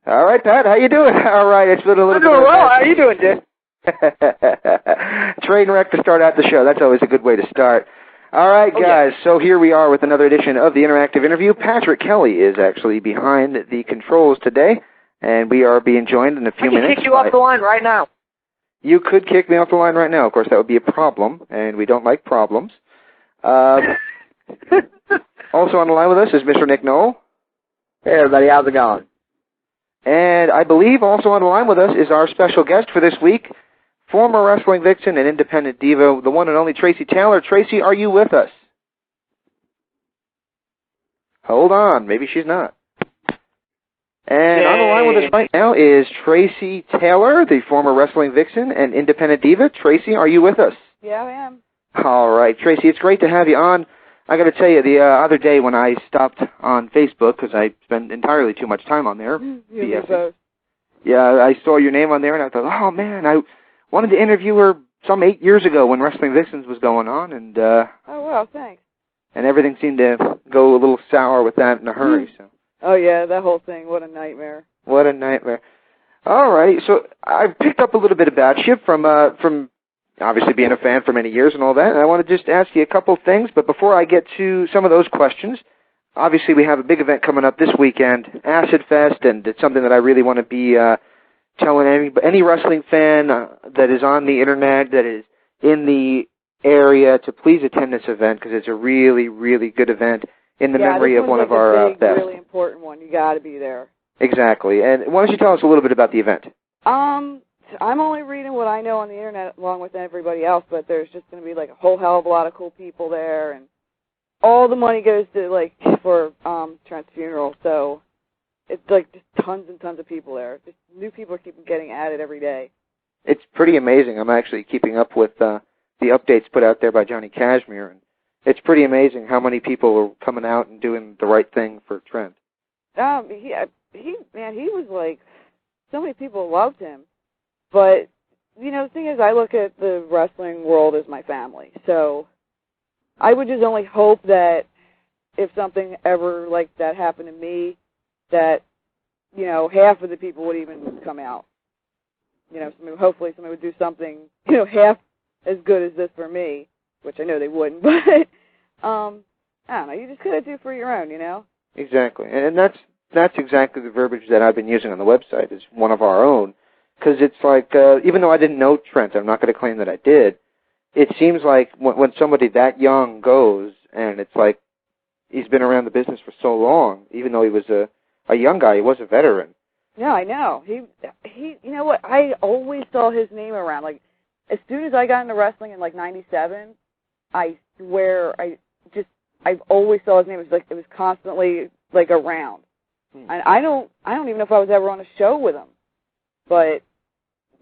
All right, Pat, how you doing? All right, it's been a little I'm bit doing of well. How are you doing, Dick? train wreck to start out the show. That's always a good way to start. All right, guys, so here we are with another edition of the Interactive Interview. Patrick Kelly is actually behind the controls today, and we are being joined in a few minutes. I can kick you off the line right now. You could kick me off the line right now. Of course, that would be a problem, and we don't like problems. Also on the line with us is Mr. Nick Knoll. Hey, everybody. How's it going? And I believe also on the line with us is our special guest for this week, former Wrestling Vixen and independent diva, the one and only Tracii Taylor. Tracii, are you with us? Hold on. Maybe she's not. And on the line with us right now is Tracii Taylor, the former Wrestling Vixen and independent diva. Tracii, are you with us? Yeah, I am. All right, Tracii, it's great to have you on. I got to tell you, the other day when I stopped on Facebook, because I spend entirely too much time on there. Yeah, I saw your name on there, and I thought, oh, man, I wanted to interview her some 8 years ago when Wrestling Vixxens was going on. And oh, well, thanks. And everything seemed to go a little sour with that in a hurry. So. Oh, yeah, that whole thing, what a nightmare. What a nightmare. All right, so I picked up a little bit about you from obviously being a fan for many years and all that, and I want to just ask you a couple things, but before I get to some of those questions, obviously we have a big event coming up this weekend, Acid Fest, and it's something that I really want to be telling any wrestling fan that is on the Internet, that is in the area, to please attend this event, because it's a really, really good event in the memory of one of our best. Yeah, really important one. You got to be there. Exactly. And why don't you tell us a little bit about the event? I'm only reading what I know on the Internet along with everybody else, but there's just going to be, like, a whole hell of a lot of cool people there, and all the money goes to, like, for Trent's funeral, so it's, like, just tons and tons of people there. Just new people are keeping getting added every day. It's pretty amazing. I'm actually keeping up with the updates put out there by Johnny Kashmere, and it's pretty amazing how many people are coming out and doing the right thing for Trent. He was, like, so many people loved him. But, you know, the thing is, I look at the wrestling world as my family. So I would just only hope that if something ever like that happened to me, that, you know, half of the people would even come out. You know, hopefully somebody would do something, you know, half as good as this for me, which I know they wouldn't. But, I don't know, you just got to do for your own, you know? Exactly. And that's exactly the verbiage that I've been using on the website, is one of our own. Because it's like, even though I didn't know Trent, I'm not going to claim that I did, it seems like when somebody that young goes, and it's like he's been around the business for so long, even though he was a young guy, he was a veteran. Yeah, I know. He. You know what? I always saw his name around. Like, as soon as I got into wrestling in, like, 97, I swear, I've always saw his name. It was constantly, like, around. And I don't even know if I was ever on a show with him. But,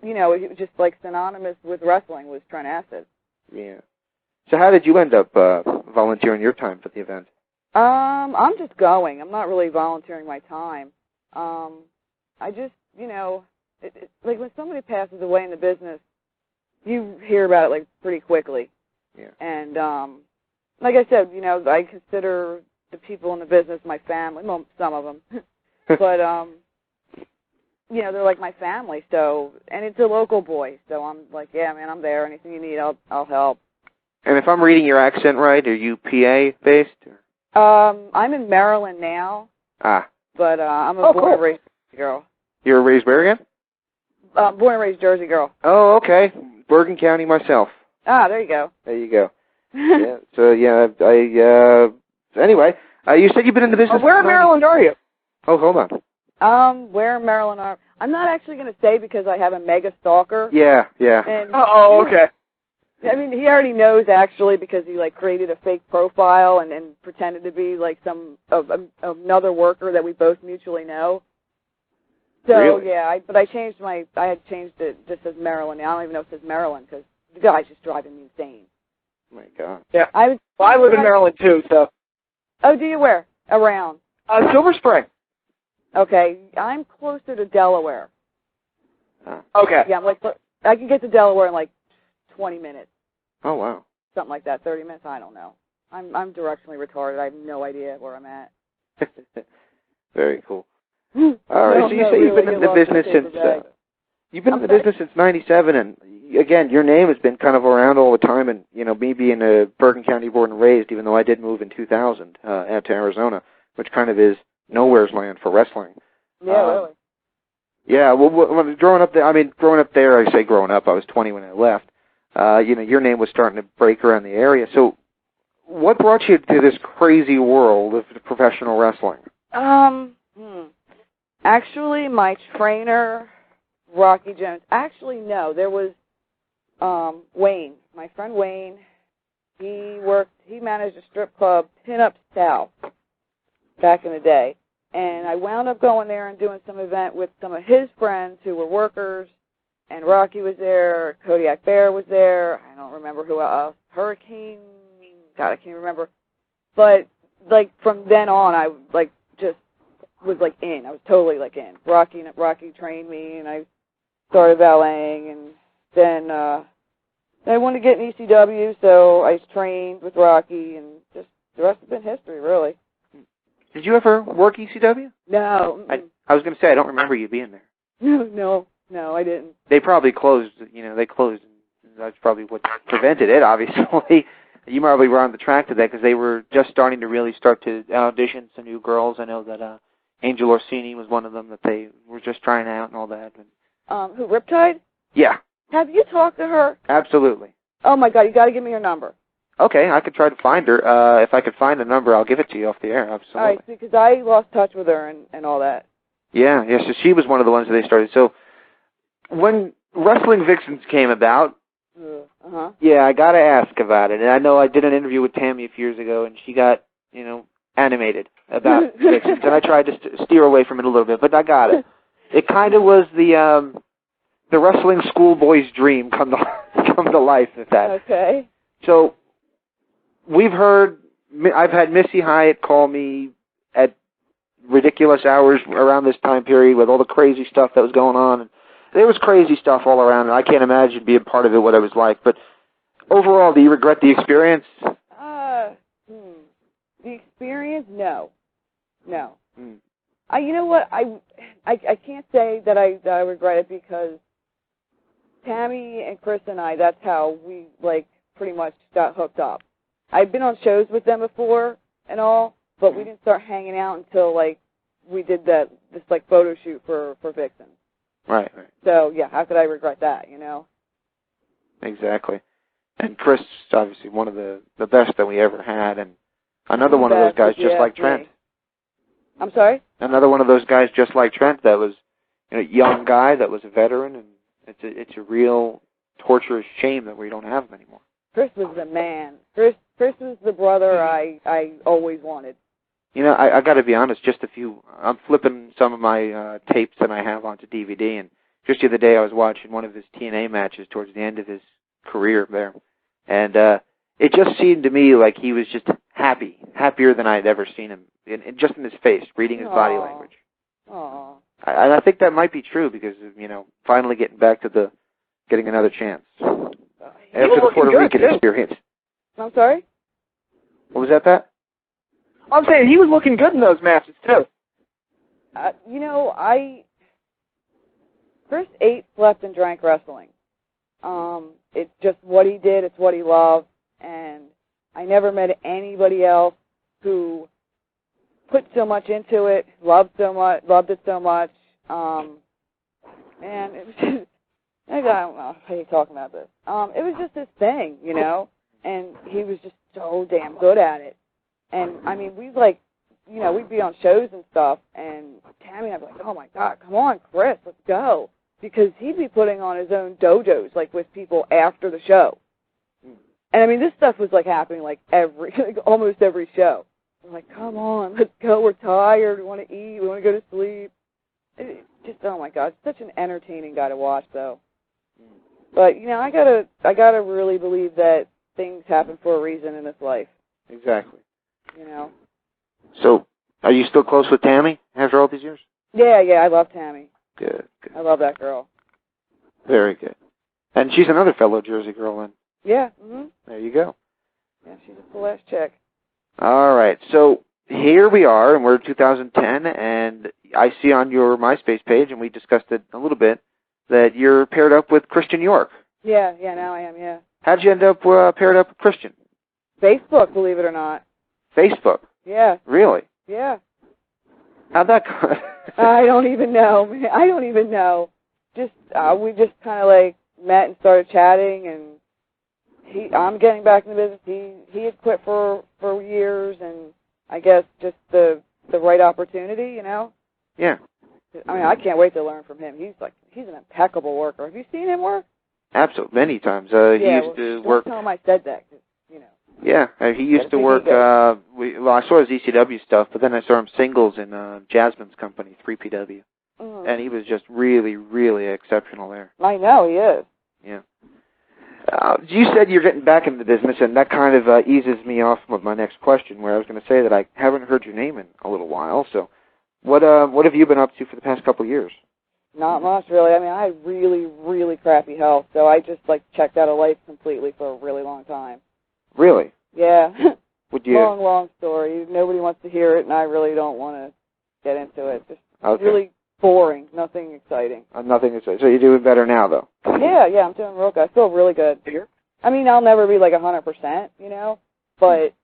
you know, it was just, like, synonymous with wrestling was Trent Acid. Yeah. So how did you end up volunteering your time for the event? I'm just going. I'm not really volunteering my time. I just, you know, like, when somebody passes away in the business, you hear about it, like, pretty quickly. Yeah. And, like I said, you know, I consider the people in the business my family. Well, some of them. But, you know, they're like my family, so, and it's a local boy, so I'm like, yeah, man, I'm there. Anything you need, I'll help. And if I'm reading your accent right, are you PA-based? I'm in Maryland now. Ah. But I'm a born and raised girl. You were raised where again? Born and raised Jersey girl. Oh, okay. Bergen County myself. Ah, there you go. There you go. Yeah. So, yeah, anyway, you said you've been in the business. Where in Maryland are you? Oh, hold on. Where in Maryland are... I'm not actually going to say because I have a mega stalker. Yeah. And okay. I mean, he already knows, actually, because he, like, created a fake profile and pretended to be, like, another worker that we both mutually know. So, really? Yeah, but I had changed it just as Maryland. I don't even know if it says Maryland because the guy's just driving me insane. Oh, my God. Yeah. I live in Maryland, too, so. Oh, do you where? Around? Silver Spring. Okay, I'm closer to Delaware. Okay. Yeah, I can get to Delaware in like 20 minutes. Oh, wow. Something like that, 30 minutes, I don't know. I'm directionally retarded. I have no idea where I'm at. Very cool. All right, so you say you've been in the business since you've been in the business since '97, and again, your name has been kind of around all the time. And me being a Bergen County born and raised, even though I did move in 2000 out to Arizona, which kind of is nowhere's land for wrestling. Yeah, really. Yeah, well, when growing up there, I say growing up, I was 20 when I left. Your name was starting to break around the area. So, what brought you to this crazy world of professional wrestling? Actually, my trainer, Rocky Jones. Actually, no, there was Wayne, my friend Wayne. He managed a strip club, Pin-Up South, back in the day. And I wound up going there and doing some event with some of his friends who were workers. And Rocky was there, Kodiak Bear was there. I don't remember who else. Hurricane, God, I can't remember. But from then on, I just was in. I was totally in. Rocky trained me, and I started valeting, and then I wanted to get in ECW, so I trained with Rocky, and just the rest has been history, really. Did you ever work ECW? No. I was going to say, I don't remember you being there. No, I didn't. They probably closed, they closed. That's probably what prevented it, obviously. You probably were on the track to that because they were just starting to really start to audition some new girls. I know that Angel Orsini was one of them that they were just trying out and all that. Who, Riptide? Yeah. Have you talked to her? Absolutely. Oh, my God, you got to give me her number. Okay, I could try to find her. If I could find a number, I'll give it to you off the air, absolutely. All right, because I lost touch with her and all that. Yeah, so she was one of the ones that they started. So when Wrestling Vixxxens came about, yeah, I got to ask about it. And I know I did an interview with Tammy a few years ago, and she got, animated about Vixxxens, and I tried to steer away from it a little bit, but I got it. It kind of was the wrestling schoolboy's dream come to life with that. Okay. So I've had Missy Hyatt call me at ridiculous hours around this time period with all the crazy stuff that was going on. And there was crazy stuff all around, and I can't imagine being part of it, what it was like. But overall, do you regret the experience? The experience, no. You know what? I can't say that I regret it because Tammy and Chris and I, that's how we, pretty much got hooked up. I've been on shows with them before and all, but we didn't start hanging out until, we did this photo shoot for Vixxxens. Right. So, yeah, how could I regret that, Exactly. And Chris is obviously one of the best that we ever had, and another one of those guys just like Trent. I'm sorry? Another one of those guys just like Trent that was a young guy that was a veteran, and it's a real torturous shame that we don't have him anymore. Chris was the man. Chris was the brother I always wanted. I got to be honest, I'm flipping some of my tapes that I have onto DVD, and just the other day I was watching one of his TNA matches towards the end of his career there, and it just seemed to me like he was just happier than I had ever seen him, just in his face, reading his body language. Aww. And I think that might be true because of, finally getting another chance after the Puerto Rican experience. I'm sorry? What was that, Pat? I'm saying he was looking good in those matches, too. Chris ate, slept, and drank wrestling. It's just what he did. It's what he loved. And I never met anybody else who put so much into it, loved it so much. And it was just, I don't know, I hate talking about this. It was just his thing, and he was just so damn good at it. And, we'd be on shows and stuff, and Tammy and I'd be like, oh, my God, come on, Chris, let's go. Because he'd be putting on his own dojos, with people after the show. And, this stuff was, happening, almost every show. I'm like, come on, let's go, we're tired, we want to eat, we want to go to sleep. Just, oh, my God, such an entertaining guy to watch, though. But, I gotta really believe that things happen for a reason in this life. Exactly. So, are you still close with Tammy after all these years? Yeah, I love Tammy. Good. I love that girl. Very good. And she's another fellow Jersey girl, then. Yeah. There you go. Yeah, she's a full-ass chick. All right. So, here we are, and we're 2010, and I see on your MySpace page, and we discussed it a little bit, that you're paired up with Christian York. Yeah, now I am, yeah. How'd you end up paired up with Christian? Facebook, believe it or not. Facebook? Yeah. Really? Yeah. How'd that go? I don't even know, man. I don't even know. Just, we just kind of like met and started chatting, and I'm getting back in the business. He had quit for years, and I guess just the right opportunity, you know? Yeah. I mean, I can't wait to learn from him. He's an impeccable worker. Have you seen him work? Absolutely, many times. He used to work. Don't tell him I said that, 'cause, you know. Yeah, he used to work. I saw his ECW stuff, but then I saw him singles in Jasmine's company, 3PW, and he was just really, really exceptional there. I know he is. Yeah. You said you're getting back into the business, and that kind of eases me off of my next question, where I was going to say that I haven't heard your name in a little while. So, what have you been up to for the past couple of years? Not much, really. I mean, I had really, really crappy health, so I just checked out of life completely for a really long time. Really? Yeah. Would you? Long story. Nobody wants to hear it, and I really don't want to get into it. Just okay. Really boring. Nothing exciting. Nothing exciting. So you're doing better now, though? Yeah, I'm doing real good. I feel really good. I mean, I'll never be 100%, you know, but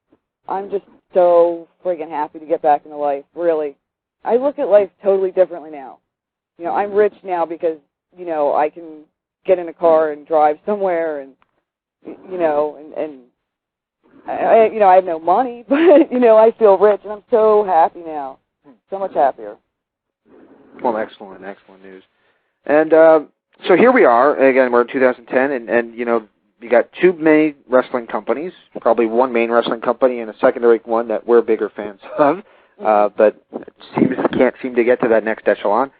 I'm just so friggin' happy to get back into life, really. I look at life totally differently now. You know, I'm rich now because, you know, I can get in a car and drive somewhere and, you know, and I have no money, but, you know, I feel rich, and I'm so happy now. So much happier. Well, excellent news. And so here we are. Again, we're in 2010, and you know, you got two main wrestling companies, probably one main wrestling company and a secondary one that we're bigger fans of, but can't seem to get to that next echelon.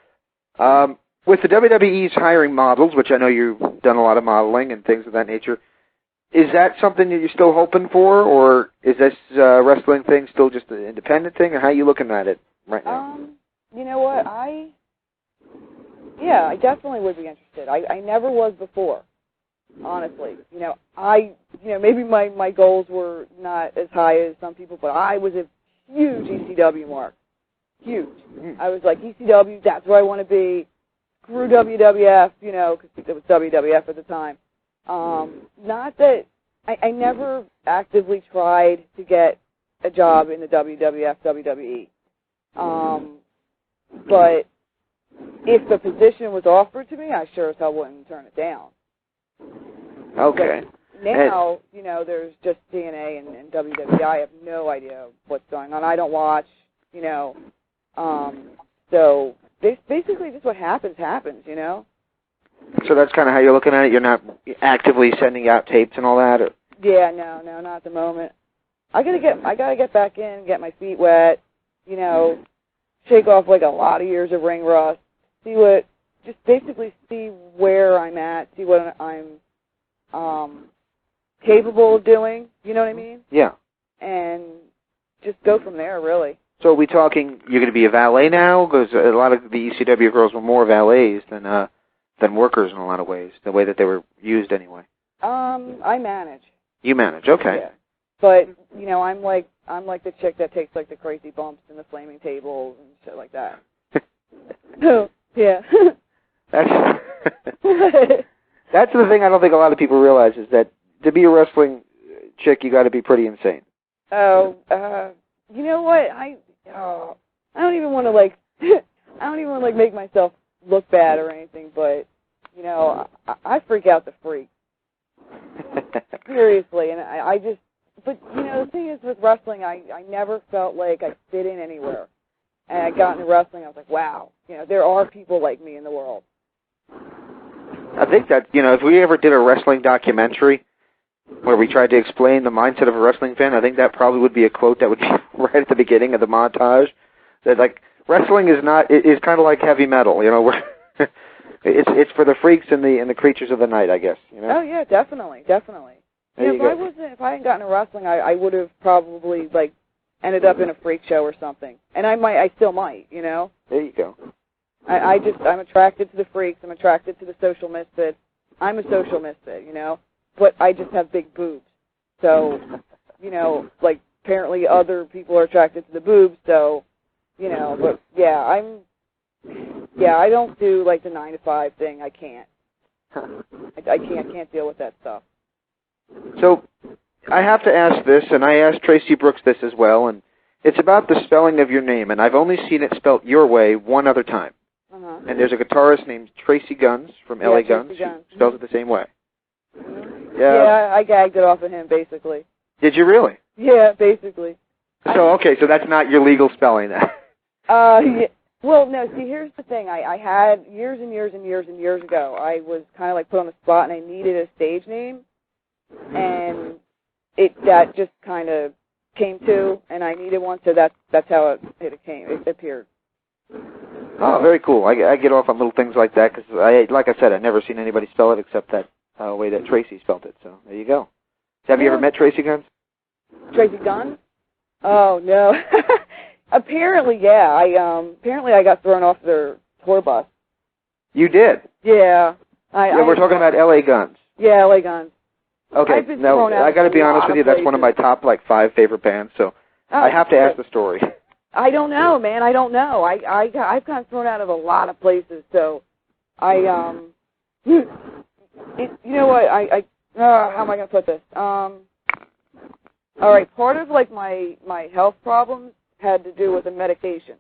With the WWE's hiring models, which I know you've done a lot of modeling and things of that nature, is that something that you're still hoping for, or is this wrestling thing still just an independent thing, or how are you looking at it right now? You know what, I definitely would be interested. I never was before, honestly. You know, maybe my goals were not as high as some people, but I was a huge ECW mark. Huge. I was like, ECW, that's where I want to be. Screw WWF, you know, because it was WWF at the time. Not that I never actively tried to get a job in the WWF, WWE. But if the position was offered to me, I sure as hell wouldn't turn it down. Okay. But now, you know, there's just TNA and WWE. I have no idea what's going on. I don't watch, you know. So basically just what happens, you know. So that's kind of how you're looking at it? You're not actively sending out tapes and all that? Or? Yeah, no, not at the moment. I gotta get back in, get my feet wet, you know, shake off a lot of years of ring rust, just basically see where I'm at, see what I'm capable of doing, you know what I mean? Yeah. And just go from there, really. So are we talking, you're going to be a valet now? Because a lot of the ECW girls were more valets than workers in a lot of ways, the way that they were used anyway. I manage. You manage, okay. Yeah. But, you know, I'm like the chick that takes the crazy bumps and the flaming tables and shit like that. Yeah. That's the thing I don't think a lot of people realize, is that to be a wrestling chick, you got to be pretty insane. Oh, you know what? I don't even want to make myself look bad or anything, but you know, I freak out the freak. Seriously, and I just, but you know, the thing is with wrestling, I never felt like I fit in anywhere. And I got into wrestling, I was like, wow, you know, there are people like me in the world. I think that, you know, if we ever did a wrestling documentary where we tried to explain the mindset of a wrestling fan, I think that probably would be a quote that would be right at the beginning of the montage. That, wrestling is kind of like heavy metal, you know, where it's for the freaks and the creatures of the night, I guess, you know? Oh, yeah, definitely. You know, if I hadn't gotten into wrestling, I would have probably, ended up in a freak show or something. And I still might, you know? There you go. I'm attracted to the freaks. I'm attracted to the social misfits. I'm a social misfit, you know? But I just have big boobs. So, you know, apparently other people are attracted to the boobs, so, you know, but yeah, I don't do like the 9 to 5 thing. I can't. I can't deal with that stuff. So, I have to ask this, and I asked Tracii Brooks this as well, and it's about the spelling of your name, and I've only seen it spelt your way one other time. Uh-huh. And there's a guitarist named Tracii Guns from LA Guns who spells it the same way. Mm-hmm. Yeah, I gagged it off of him, basically. Did you really? Yeah, basically. So, okay, so that's not your legal spelling then. Yeah. Well, no, see, here's the thing. I had, years and years and years and years ago, I was kind of like put on the spot, and I needed a stage name, and that just kind of came to, and I needed one, so that's how it appeared. Oh, very cool. I get off on little things like that because, like I said, I've never seen anybody spell it except that way that Tracii spelled it. So there you go. Have you ever met Tracii Guns? Tracii Guns? Oh no. Apparently, yeah. Apparently I got thrown off their tour bus. You did? Yeah. We're talking about LA Guns. Yeah, LA Guns. Okay. Now I got to be honest with you. That's one of my top 5 favorite bands. So I have to ask the story. I don't know, man. I don't know. I've gotten thrown out of a lot of places, so you know what? How am I gonna put this? All right. Part of like my health problems had to do with the medication.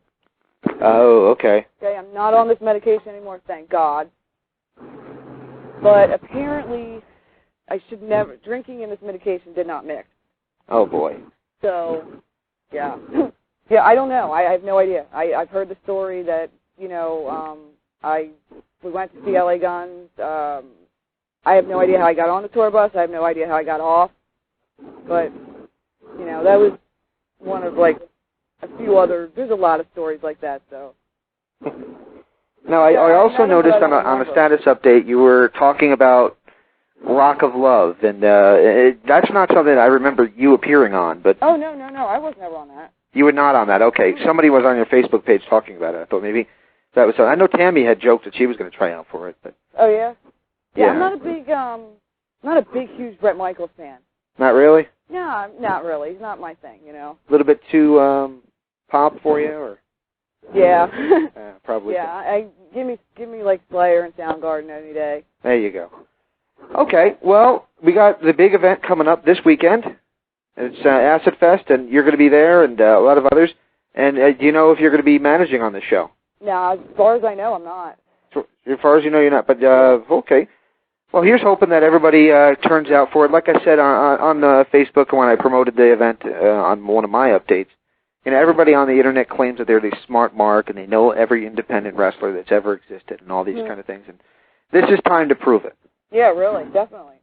Oh, okay. Okay, I'm not on this medication anymore, thank God. But apparently, drinking and this medication did not mix. Oh boy. So, yeah. Yeah, I don't know. I have no idea. I've heard the story that, you know, we went to see LA Guns. I have no idea how I got on the tour bus. I have no idea how I got off. But, you know, that was one of, like, a few other, there's a lot of stories like that, so. Now, I also noticed on a status update you were talking about Rock of Love, and that's not something I remember you appearing on, but... Oh, no, I was never on that. You were not on that. Okay. Somebody was on your Facebook page talking about it. I thought maybe that was. I know Tammy had joked that she was going to try out for it, but. Oh yeah. Yeah. I'm not a big, huge Bret Michaels fan. Not really. No, not really. He's not my thing, you know. A little bit too pop for you, or. Yeah. Probably. Yeah. Give me like Slayer and Soundgarden any day. There you go. Okay. Well, we got the big event coming up this weekend. It's Acid Fest, and you're going to be there, and a lot of others. And do you know if you're going to be managing on this show? No, as far as I know, I'm not. As far as you know, you're not. But, okay. Well, here's hoping that everybody turns out for it. Like I said on Facebook when I promoted the event on one of my updates, you know, everybody on the Internet claims that they're the smart mark, and they know every independent wrestler that's ever existed and all these kind of things. And this is time to prove it. Yeah, really, definitely.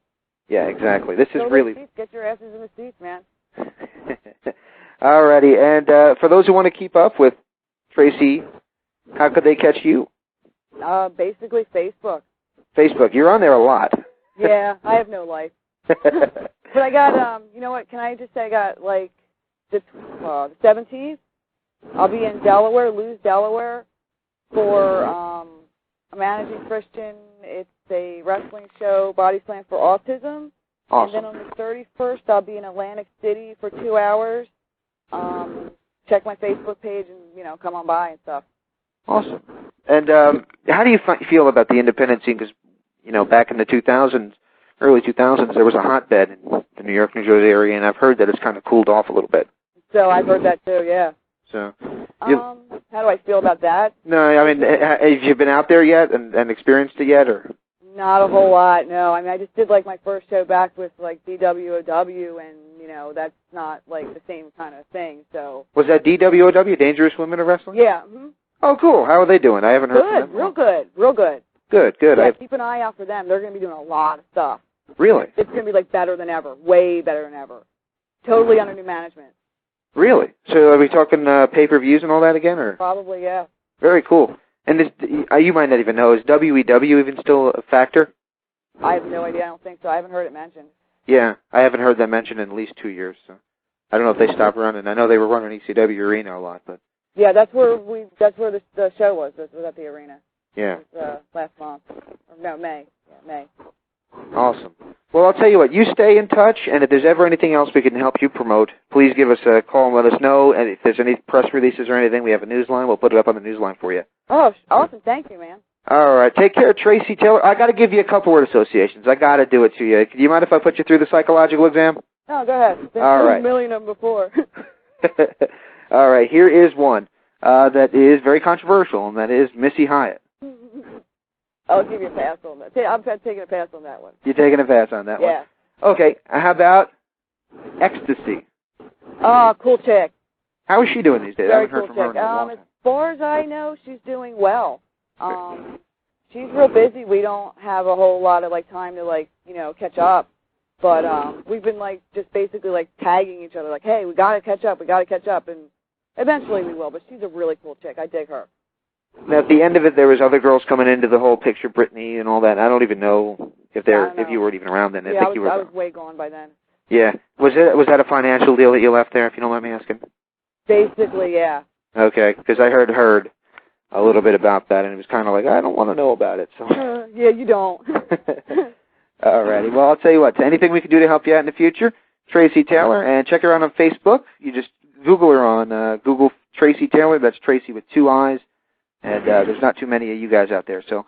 Yeah, exactly. This is really... Get your asses in the seats, man. Alrighty, and for those who want to keep up with Tracii, how could they catch you? Basically Facebook. Facebook. You're on there a lot. Yeah, I have no life. But I got, you know what, can I just say I got, like, the 17th? I'll be in Delaware, Lewes, Delaware, for a managing Christian. It's a wrestling show, Body Slam for Autism. Awesome. And then on the 31st, I'll be in Atlantic City for 2 hours. Check my Facebook page and, you know, come on by and stuff. Awesome. And how do you feel about the independent scene? Because, you know, back in the 2000s, early 2000s, there was a hotbed in the New York, New Jersey area, and I've heard that it's kind of cooled off a little bit. So I've heard that too, yeah. So, how do I feel about that? No, I mean, have you been out there yet and experienced it yet, or? Not a whole lot, no. I mean, I just did, like, my first show back with, like, DWOW, and, you know, that's not, like, the same kind of thing, so. Was that DWOW, Dangerous Women of Wrestling? Yeah. Mm-hmm. Oh, cool. How are they doing? I haven't heard from them. Real good. Good. Yeah, keep an eye out for them. They're going to be doing a lot of stuff. Really? It's going to be, like, better than ever. Way better than ever. Totally under new management. Really? So are we talking pay-per-views and all that again, or? Probably, yeah. Very cool. And you might not even know, is WEW even still a factor? I have no idea. I don't think so. I haven't heard it mentioned. Yeah, I haven't heard them mentioned in at least 2 years. So I don't know if they stopped running. I know they were running ECW Arena a lot, but yeah, that's where the show was. It was at the arena. Yeah. It was, last month. Or, no, May. Yeah, May. Awesome. Well, I'll tell you what, you stay in touch, and if there's ever anything else we can help you promote, please give us a call and let us know. And if there's any press releases or anything, we have a news line. We'll put it up on the news line for you. Oh, awesome. Thank you, man. All right. Take care, Tracii Taylor. I got to give you a couple word associations. I got to do it to you. Do you mind if I put you through the psychological exam? No, go ahead. There's All right. a million of them before. All right. Here is one that is very controversial, and that is Missy Hyatt. I'll give you a pass on that. I'm taking a pass on that one. You're taking a pass on that one? Yeah. Okay. How about Ecstasy? Oh, cool chick. How is she doing these days? Very I haven't heard cool from her chick. in a long time. As far as I know, she's doing well. She's real busy. We don't have a whole lot of time to catch up. But we've been just basically tagging each other, hey, we gotta catch up, and eventually we will. But she's a really cool chick. I dig her. Now, at the end of it, there was other girls coming into the whole picture, Brittany and all that. I don't even know if you weren't even around then. Yeah, I was way gone by then. Yeah. Was that a financial deal that you left there, if you don't mind me asking? Basically, yeah. Okay, because I heard a little bit about that, and it was kind of I don't want to know about it. So. Yeah, you don't. All righty. Well, I'll tell you what. Anything we can do to help you out in the future, Tracii Taylor, and check her out on Facebook. You just Google her on Google Tracii Taylor. That's Tracii with 2 I's. And there's not too many of you guys out there. So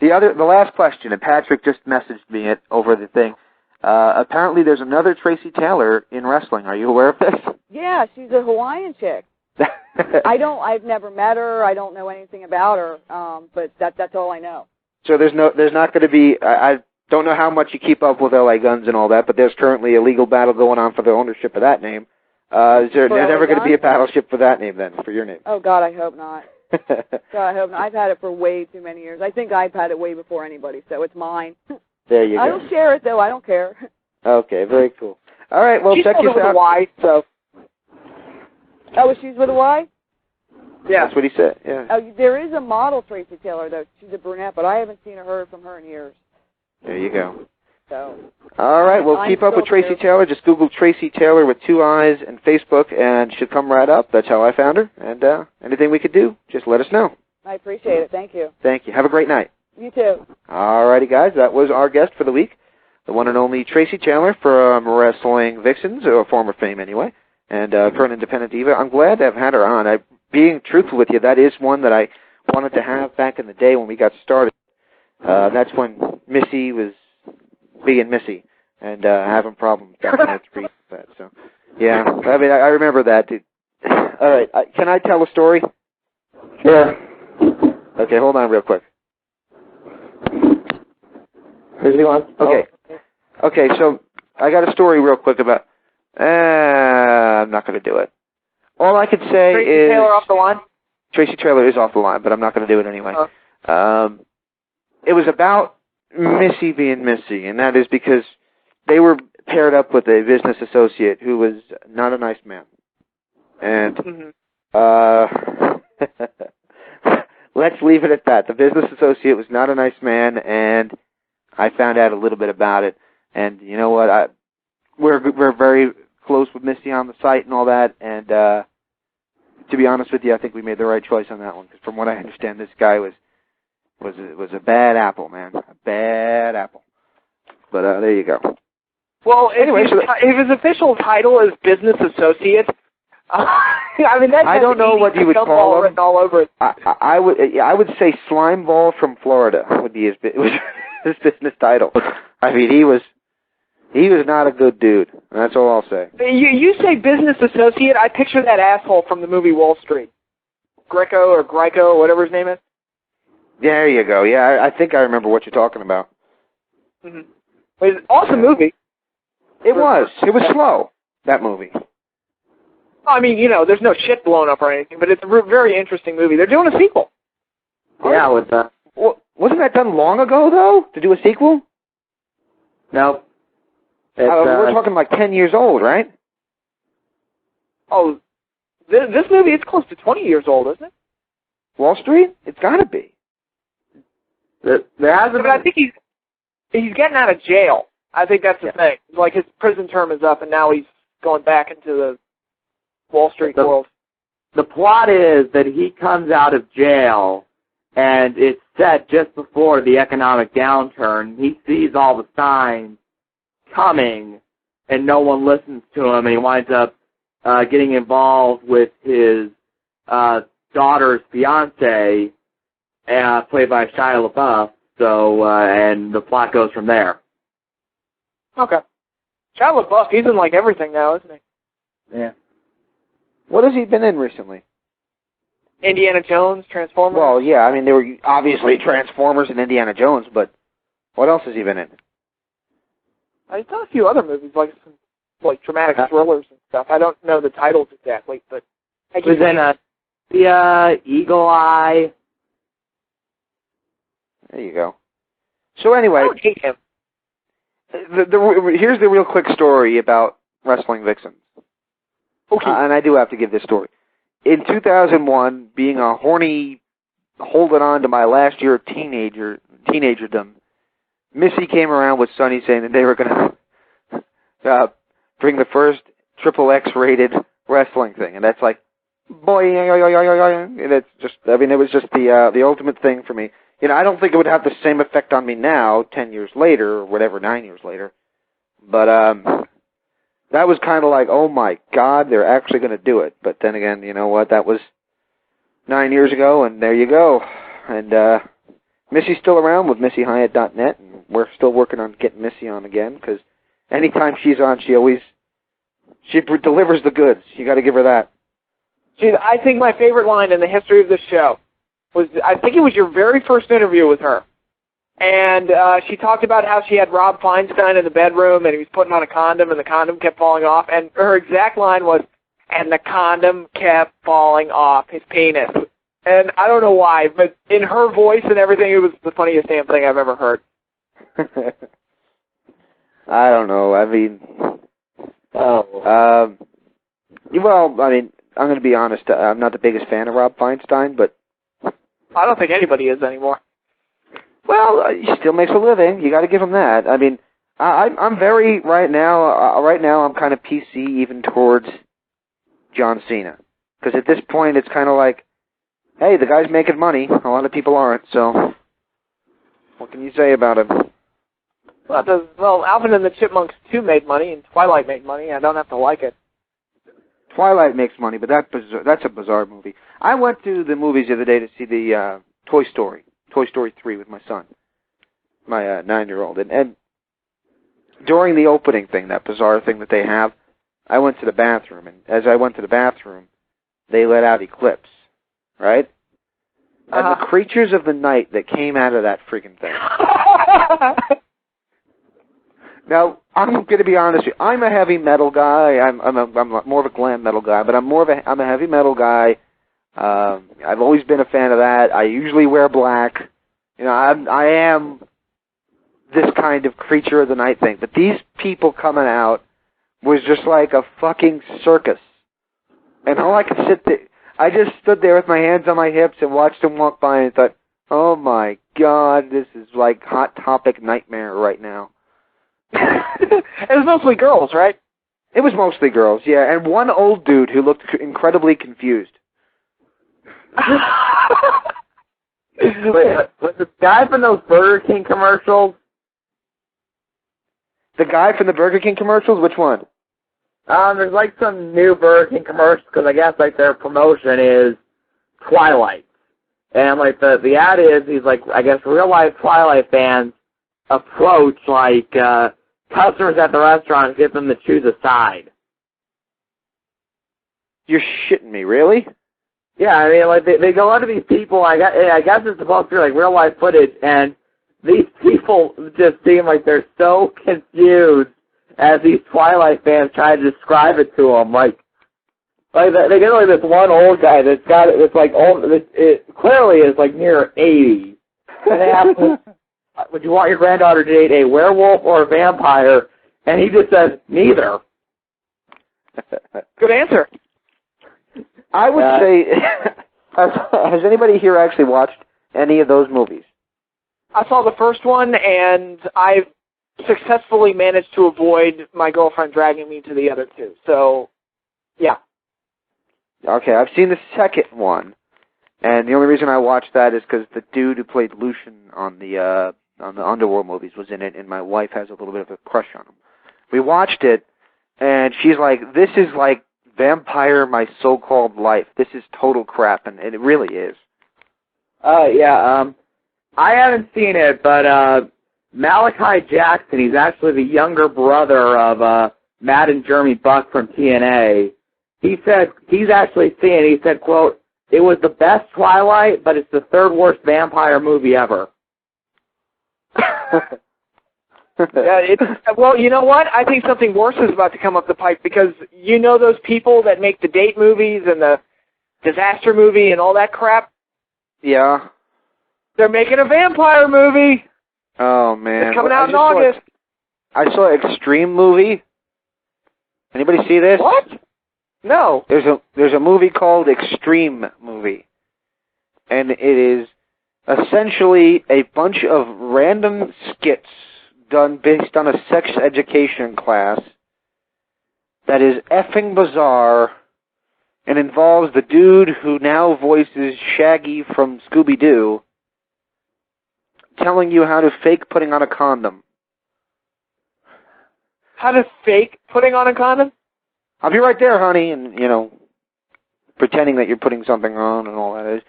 the last question, and Patrick just messaged me it over the thing. Apparently there's another Tracii Taylor in wrestling. Are you aware of this? Yeah, she's a Hawaiian chick. I've never met her. I don't know anything about her. But that's all I know. So there's not going to be. I don't know how much you keep up with LA Guns and all that, but there's currently a legal battle going on for the ownership of that name. Is there never going to be a battleship for that name then, for your name? Oh God, I hope not. God, I hope not. I've had it for way too many years. I think I've had it way before anybody, so it's mine. There you go. I don't share it, though. I don't care. Okay, very cool. All right, well, check this out. She's with a Y, so. Oh, she's with a Y? Yeah. That's what he said, yeah. Oh, there is a model Tracii Taylor, though. She's a brunette, but I haven't seen or heard from her in years. There you go. So. All right, well, keep up with Tracii Taylor. Just Google Tracii Taylor with 2 I's and Facebook, and she'll come right up. That's how I found her. And anything we could do, just let us know. I appreciate it. Thank you. Thank you. Have a great night. You too. All righty, guys. That was our guest for the week, the one and only Tracii Taylor from Wrestling Vixxxens, or former fame anyway, and current independent diva. I'm glad to have had her on. Being truthful with you, that is one that I wanted to have back in the day when we got started. That's when Missy was being Missy and having problems back in the street. So, yeah, I mean, I remember that. Dude. All right, can I tell a story? Sure. Okay, hold on real quick. Who's he on? Okay. Okay, so I got a story real quick about... I'm not going to do it. All I could say is... Tracii Taylor off the line? Tracii Taylor is off the line, but I'm not going to do it anyway. It was about Missy being Missy, and that is because they were paired up with a business associate who was not a nice man. And let's leave it at that. The business associate was not a nice man, and I found out a little bit about it. And you know what? We're very close with Missy on the site and all that, and to be honest with you, I think we made the right choice on that one, because from what I understand, this guy was a bad apple, man. A bad apple. But there you go. Well, anyway, if his official title is business associate, I mean, I don't know what you would call him. All over it. I would say slime ball from Florida would be his business title. I mean, he was not a good dude. That's all I'll say. You say business associate, I picture that asshole from the movie Wall Street. Greco or whatever his name is. There you go. Yeah, I think I remember what you're talking about. Mm-hmm. It was an awesome movie. It was. It was slow, that movie. I mean, you know, there's no shit blown up or anything, but it's a very interesting movie. They're doing a sequel. Yeah, with that. Wasn't that done long ago, though, to do a sequel? No. We're talking like 10 years old, right? Oh, this movie, it's close to 20 years old, isn't it? Wall Street? It's got to be. There hasn't been. I think he's getting out of jail. I think that's the thing. Like, his prison term is up, and now he's going back into the Wall Street world. The plot is that he comes out of jail, and it's set just before the economic downturn. He sees all the signs coming, and no one listens to him, and he winds up getting involved with his daughter's fiance, played by Shia LaBeouf. So, and the plot goes from there. Okay. Shia LaBeouf, he's in like everything now, isn't he? Yeah. What has he been in recently? Indiana Jones, Transformers. Well, yeah, I mean, there were obviously Transformers and Indiana Jones, but what else has he been in? He's done a few other movies, like some dramatic thrillers and stuff. I don't know the titles exactly, but he was in Eagle Eye. There you go. So anyway, I don't hate him. Here's the real quick story about Wrestling Vixxxens. Okay. And I do have to give this story. In 2001, being a horny, holding on to my last year of teenagerdom, Missy came around with Sunny saying that they were going to bring the first XXX rated wrestling thing, and that's like, boy, and it's just, I mean, it was just the ultimate thing for me. You know, I don't think it would have the same effect on me now, 10 years later, or whatever, 9 years later. But that was kind of like, oh my God, they're actually going to do it. But then again, you know what, that was 9 years ago, and there you go. And Missy's still around with MissyHyatt.net, and we're still working on getting Missy on again, because anytime she's on, she delivers the goods. You got to give her that. Gee, I think my favorite line in the history of this show was, I think it was your very first interview with her. And she talked about how she had Rob Feinstein in the bedroom, and he was putting on a condom, and the condom kept falling off. And her exact line was, and the condom kept falling off his penis. And I don't know why, but in her voice and everything, it was the funniest damn thing I've ever heard. I don't know. I mean, well, I mean, I'm going to be honest. I'm not the biggest fan of Rob Feinstein, but I don't think anybody is anymore. Well, he still makes a living. You got to give him that. I mean, I'm very right now. Right now, I'm kind of PC even towards John Cena, because at this point, it's kind of like, hey, the guy's making money. A lot of people aren't. So, what can you say about him? Well, Alvin and the Chipmunks 2 made money, and Twilight made money. I don't have to like it. Twilight makes money, but that's a bizarre movie. I went to the movies the other day to see the Toy Story 3 with my son, my 9-year-old. And during the opening thing, that bizarre thing that they have, I went to the bathroom. And as I went to the bathroom, they let out Eclipse, right? And the creatures of the night that came out of that freaking thing. Now, I'm going to be honest with you. I'm a heavy metal guy. I'm more of a glam metal guy, but I'm a heavy metal guy. I've always been a fan of that. I usually wear black. You know, I am this kind of creature of the night thing. But these people coming out was just like a fucking circus. And all I could I just stood there with my hands on my hips and watched them walk by and thought, oh my God, this is like Hot Topic nightmare right now. It was mostly girls, right? It was mostly girls, yeah, and one old dude who looked incredibly confused. Wait, was the guy from those Burger King commercials? The guy from the Burger King commercials? Which one? There's like some new Burger King commercials, because I guess like their promotion is Twilight. And like the ad is, he's like, I guess real life Twilight fans approach like customers at the restaurant and get them to choose a side. You're shitting me, really? Yeah, I mean, like they go up to these people. I guess it's supposed to be like real life footage, and these people just seem like they're so confused as these Twilight fans try to describe it to them. Like they get like this one old guy that's got it's like old. It clearly is like near 80, and they ask him, would you want your granddaughter to date a werewolf or a vampire? And he just says, neither. Good answer. I would say, has anybody here actually watched any of those movies? I saw the first one, and I've successfully managed to avoid my girlfriend dragging me to the other two. So, yeah. Okay, I've seen the second one, And the only reason I watched that is because the dude who played Lucian on the Underworld movies was in it, and my wife has a little bit of a crush on him. We watched it, and she's like, "This is like Vampire My So-Called Life. This is total crap," and it really is. Yeah. I haven't seen it, but Malachi Jackson, he's actually the younger brother of Matt and Jeremy Buck from TNA. He said he's actually seen it. He said, quote, "It was the best Twilight, but it's the third worst vampire movie ever." Well, you know what? I think something worse is about to come up the pipe, because you know those people that make the date movies and the disaster movie and all that crap? Yeah. They're making a vampire movie. Oh, man. It's coming out in August. I saw Extreme movie. Anybody see this? What? No. There's a movie called Extreme movie, and it is essentially a bunch of random skits done based on a sex education class that is effing bizarre and involves the dude who now voices Shaggy from Scooby-Doo telling you how to fake putting on a condom. How to fake putting on a condom? I'll be right there, honey, and, pretending that you're putting something on and all that.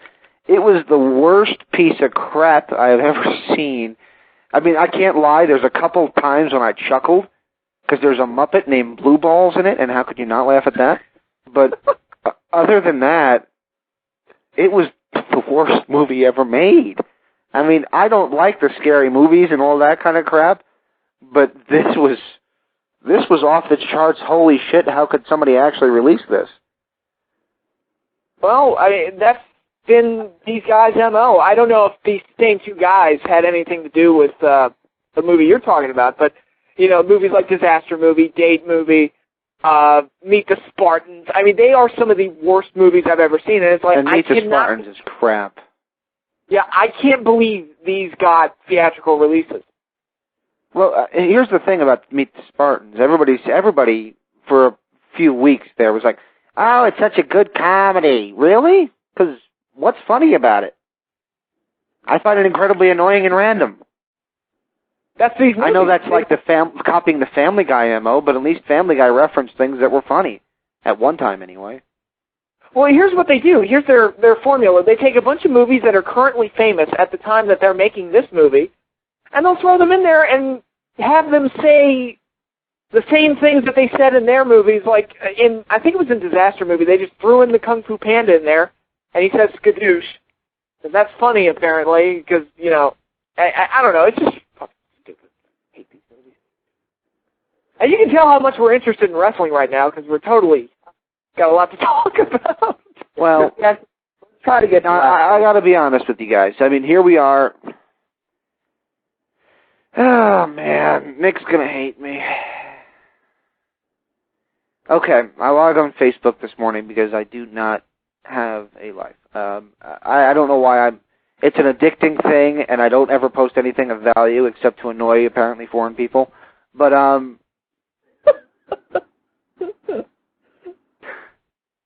It was the worst piece of crap I have ever seen. I mean, I can't lie, there's a couple times when I chuckled, because there's a Muppet named Blue Balls in it, and how could you not laugh at that? But other than that, it was the worst movie ever made. I mean, I don't like the scary movies and all that kind of crap, but this was off the charts. Holy shit, how could somebody actually release this? Well, I mean, that's been these guys' MO. I don't know if these same two guys had anything to do with the movie you're talking about, but, movies like Disaster Movie, Date Movie, Meet the Spartans. I mean, they are some of the worst movies I've ever seen, and it's like, and Meet the Spartans is crap. Yeah, I can't believe these got theatrical releases. Well, here's the thing about Meet the Spartans. Everybody for a few weeks there was like, "Oh, it's such a good comedy." Really? Because what's funny about it? I find it incredibly annoying and random. That's these movies. I know that's like copying the Family Guy MO, but at least Family Guy referenced things that were funny. At one time, anyway. Well, here's what they do. Here's their formula. They take a bunch of movies that are currently famous at the time that they're making this movie, and they'll throw them in there and have them say the same things that they said in their movies. Like, I think it was in Disaster Movie, they just threw in the Kung Fu Panda in there, and he says skadoosh. And that's funny, apparently, because, I don't know, it's just fucking stupid. I hate these movies. And you can tell how much we're interested in wrestling right now, because we're totally got a lot to talk about. Well, Let's try to get to I got to be honest with you guys. I mean, here we are. Oh, man. Nick's going to hate me. Okay, I logged on Facebook this morning because I do not have a life. I don't know why it's an addicting thing, and I don't ever post anything of value except to annoy, apparently, foreign people. But,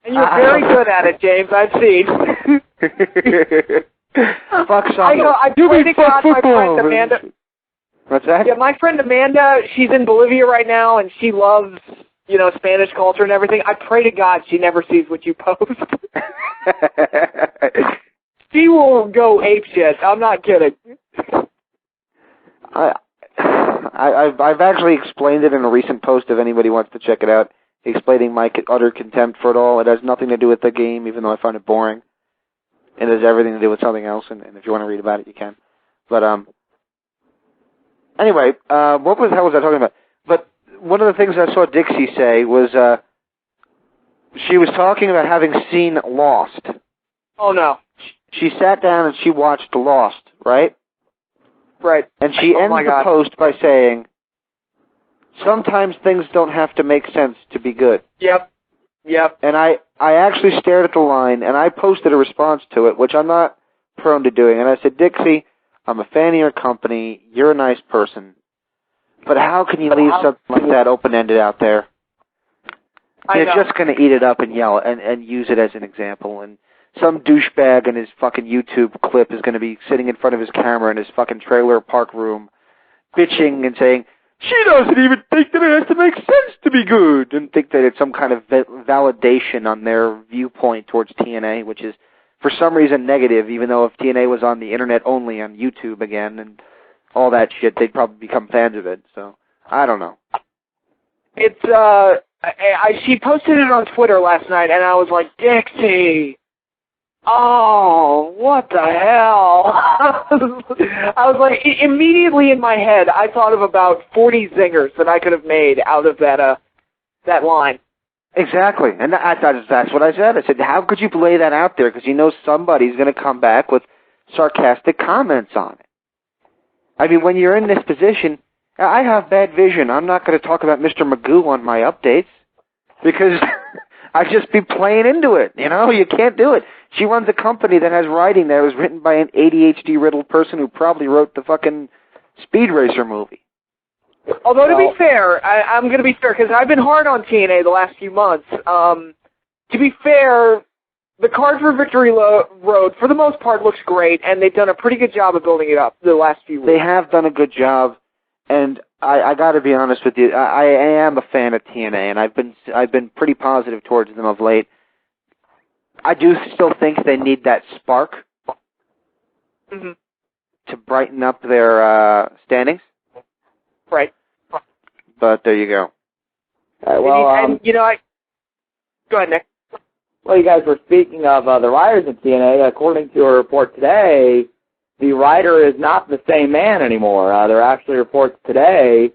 And you're very good at it, James. I've seen. Fuck something. I pray to God my friend Amanda. What's that? Yeah, my friend Amanda, she's in Bolivia right now, and she loves, Spanish culture and everything. I pray to God she never sees what you post. She will go apeshit. I'm not kidding. I've actually explained it in a recent post if anybody wants to check it out, explaining my utter contempt for it all. It has nothing to do with the game, even though I find it boring. It has everything to do with something else, and if you want to read about it, you can. But, anyway, what the hell was I talking about? But one of the things I saw Dixie say was, she was talking about having seen Lost. Oh, no. She sat down and she watched Lost, right? Right. And she ends the post by saying, "Sometimes things don't have to make sense to be good." Yep. And I actually stared at the line, and I posted a response to it, which I'm not prone to doing. And I said, "Dixie, I'm a fan of your company. You're a nice person. But how can you leave something like that open-ended out there? You're just going to eat it up and yell and use it as an example. And some douchebag in his fucking YouTube clip is going to be sitting in front of his camera in his fucking trailer park room, bitching and saying, she doesn't even think that it has to make sense to be good, and think that it's some kind of validation on their viewpoint towards TNA, which is for some reason negative, even though if TNA was on the internet only on YouTube again and all that shit, they'd probably become fans of it. So, I don't know. It's, she posted it on Twitter last night, and I was like, Dixie, oh, what the hell? I was like, immediately in my head, I thought of about 40 zingers that I could have made out of that line. Exactly, and that's what I said. I said, how could you lay that out there? Because you know somebody's going to come back with sarcastic comments on it. I mean, when you're in this position, I have bad vision. I'm not going to talk about Mr. Magoo on my updates because I'd just be playing into it. You know, you can't do it. She runs a company that has writing that was written by an ADHD-riddled person who probably wrote the fucking Speed Racer movie. Although, to be fair, I'm going to be fair, because I've been hard on TNA the last few months. To be fair, the Card for Victory Road, for the most part, looks great, and they've done a pretty good job of building it up the last few weeks. They have done a good job, and I got to be honest with you, I am a fan of TNA, and I've been pretty positive towards them of late. I do still think they need that spark to brighten up their standings. Right. But there you go. Well, go ahead, Nick. Well, you guys were speaking of the writers in TNA. According to a report today, the writer is not the same man anymore. There are actually reports today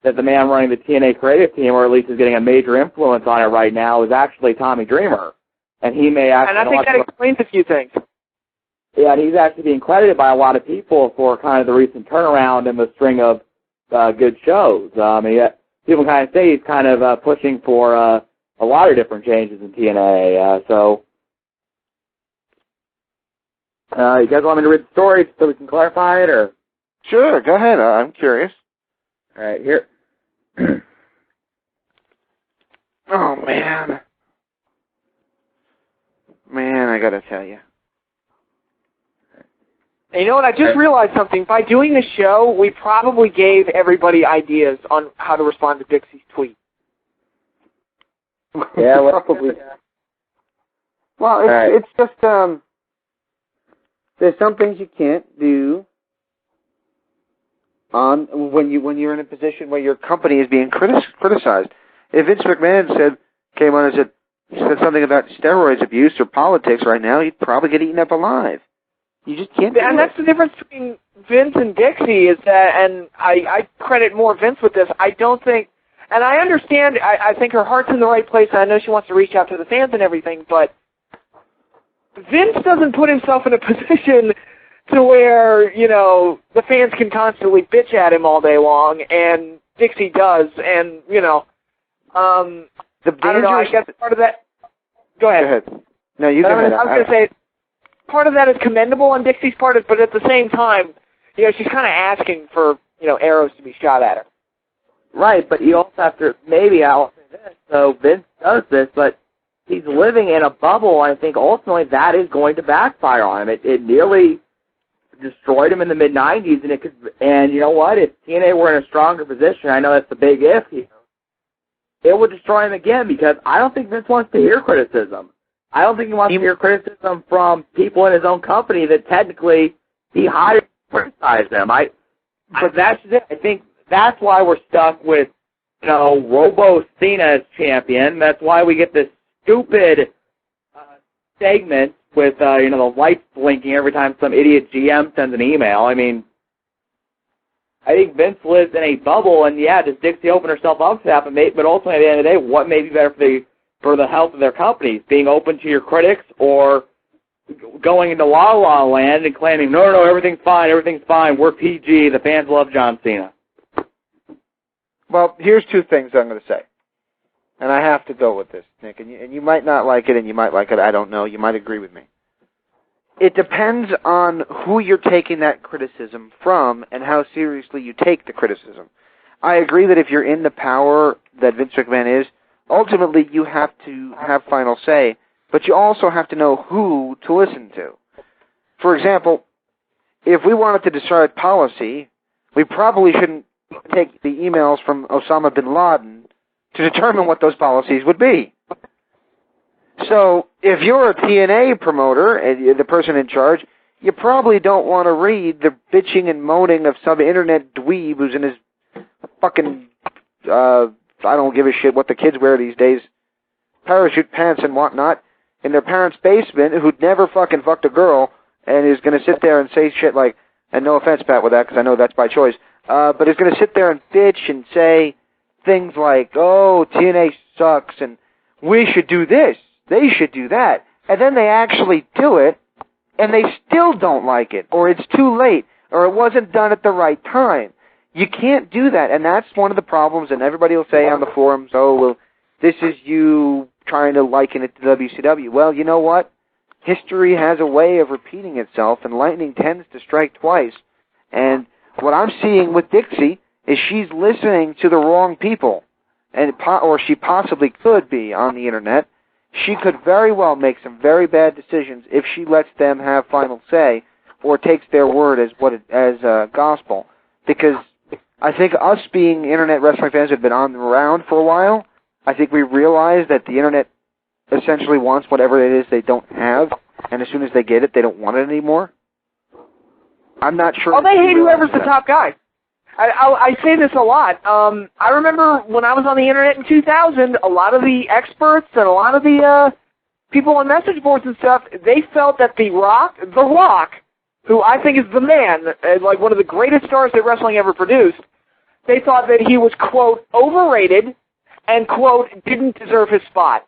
that the man running the TNA creative team, or at least is getting a major influence on it right now, is actually Tommy Dreamer. And he may actually... And I think that explains a few things. Yeah, and he's actually being credited by a lot of people for kind of the recent turnaround and the string of good shows. People kind of say he's kind of pushing for a lot of different changes in TNA. You guys want me to read the story so we can clarify it, or? Sure, go ahead. I'm curious. All right, here. Oh, man. Man, I got to tell you. And you know what? I just realized something. By doing this show, we probably gave everybody ideas on how to respond to Dixie's tweet. Yeah, probably. Well, it's just there's some things you can't do when you're in a position where your company is being criticized. If Vince McMahon came on and said something about steroids abuse or politics right now, he'd probably get eaten up alive. You just can't do it. And that's the difference between Vince and Dixie is that, and I credit more Vince with this, I don't think, and I understand, I think her heart's in the right place, and I know she wants to reach out to the fans and everything, but Vince doesn't put himself in a position to where, the fans can constantly bitch at him all day long, and Dixie does, and, I don't know, I guess part of that, go ahead. No, you go ahead. I was going to say, part of that is commendable on Dixie's part, but at the same time, she's kind of asking for, arrows to be shot at her. Right, but you also have to, maybe I'll say this, so Vince does this, but he's living in a bubble, and I think ultimately that is going to backfire on him. It nearly destroyed him in the mid-'90s, and you know what, if TNA were in a stronger position, I know that's a big if here, it would destroy him again, because I don't think Vince wants to hear criticism. I don't think he wants to hear criticism from people in his own company that technically he hired to criticize them. But that's it. I think that's why we're stuck with, Robo Cena as champion. That's why we get this stupid segment with, the lights blinking every time some idiot GM sends an email. I mean, I think Vince lives in a bubble, and yeah, does Dixie open herself up to that? But ultimately, at the end of the day, what may be better for the health of their companies, being open to your critics or going into La La Land and claiming, no, everything's fine, we're PG, the fans love John Cena. Well, here's two things I'm going to say, and I have to go with this, Nick, and you might not like it and you might like it, I don't know, you might agree with me. It depends on who you're taking that criticism from and how seriously you take the criticism. I agree that if you're in the power that Vince McMahon is, ultimately, you have to have final say. but you also have to know who to listen to. For example, if we wanted to decide policy, we probably shouldn't take the emails from Osama bin Laden to determine what those policies would be. So, if you're a TNA promoter and you're the person in charge, you probably don't want to read the bitching and moaning of some internet dweeb who's in his fucking, I don't give a shit what the kids wear these days, parachute pants and whatnot, in their parents' basement, who'd never fucking fucked a girl, and is going to sit there and say shit like, and no offense, Pat, with that, because I know that's by choice, but is going to sit there and bitch and say things like, oh, TNA sucks, and we should do this, they should do that, and then they actually do it, and they still don't like it, or it's too late, or it wasn't done at the right time. You can't do that, and that's one of the problems, and everybody will say on the forums, oh, well, this is you trying to liken it to WCW. Well, you know what? History has a way of repeating itself, and lightning tends to strike twice. And what I'm seeing with Dixie is she's listening to the wrong people, or she possibly could be on the Internet. She could very well make some very bad decisions if she lets them have final say or takes their word as gospel. Because I think us being Internet wrestling fans who have been on around for a while, I think we realize that the Internet essentially wants whatever it is they don't have, and as soon as they get it, they don't want it anymore. I'm not sure. Oh, they hate whoever's the top guy. I say this a lot. I remember when I was on the Internet in 2000, a lot of the experts and a lot of the people on message boards and stuff, they felt that The Rock, who I think is the man, like one of the greatest stars that wrestling ever produced, they thought that he was, quote, overrated and, quote, didn't deserve his spot.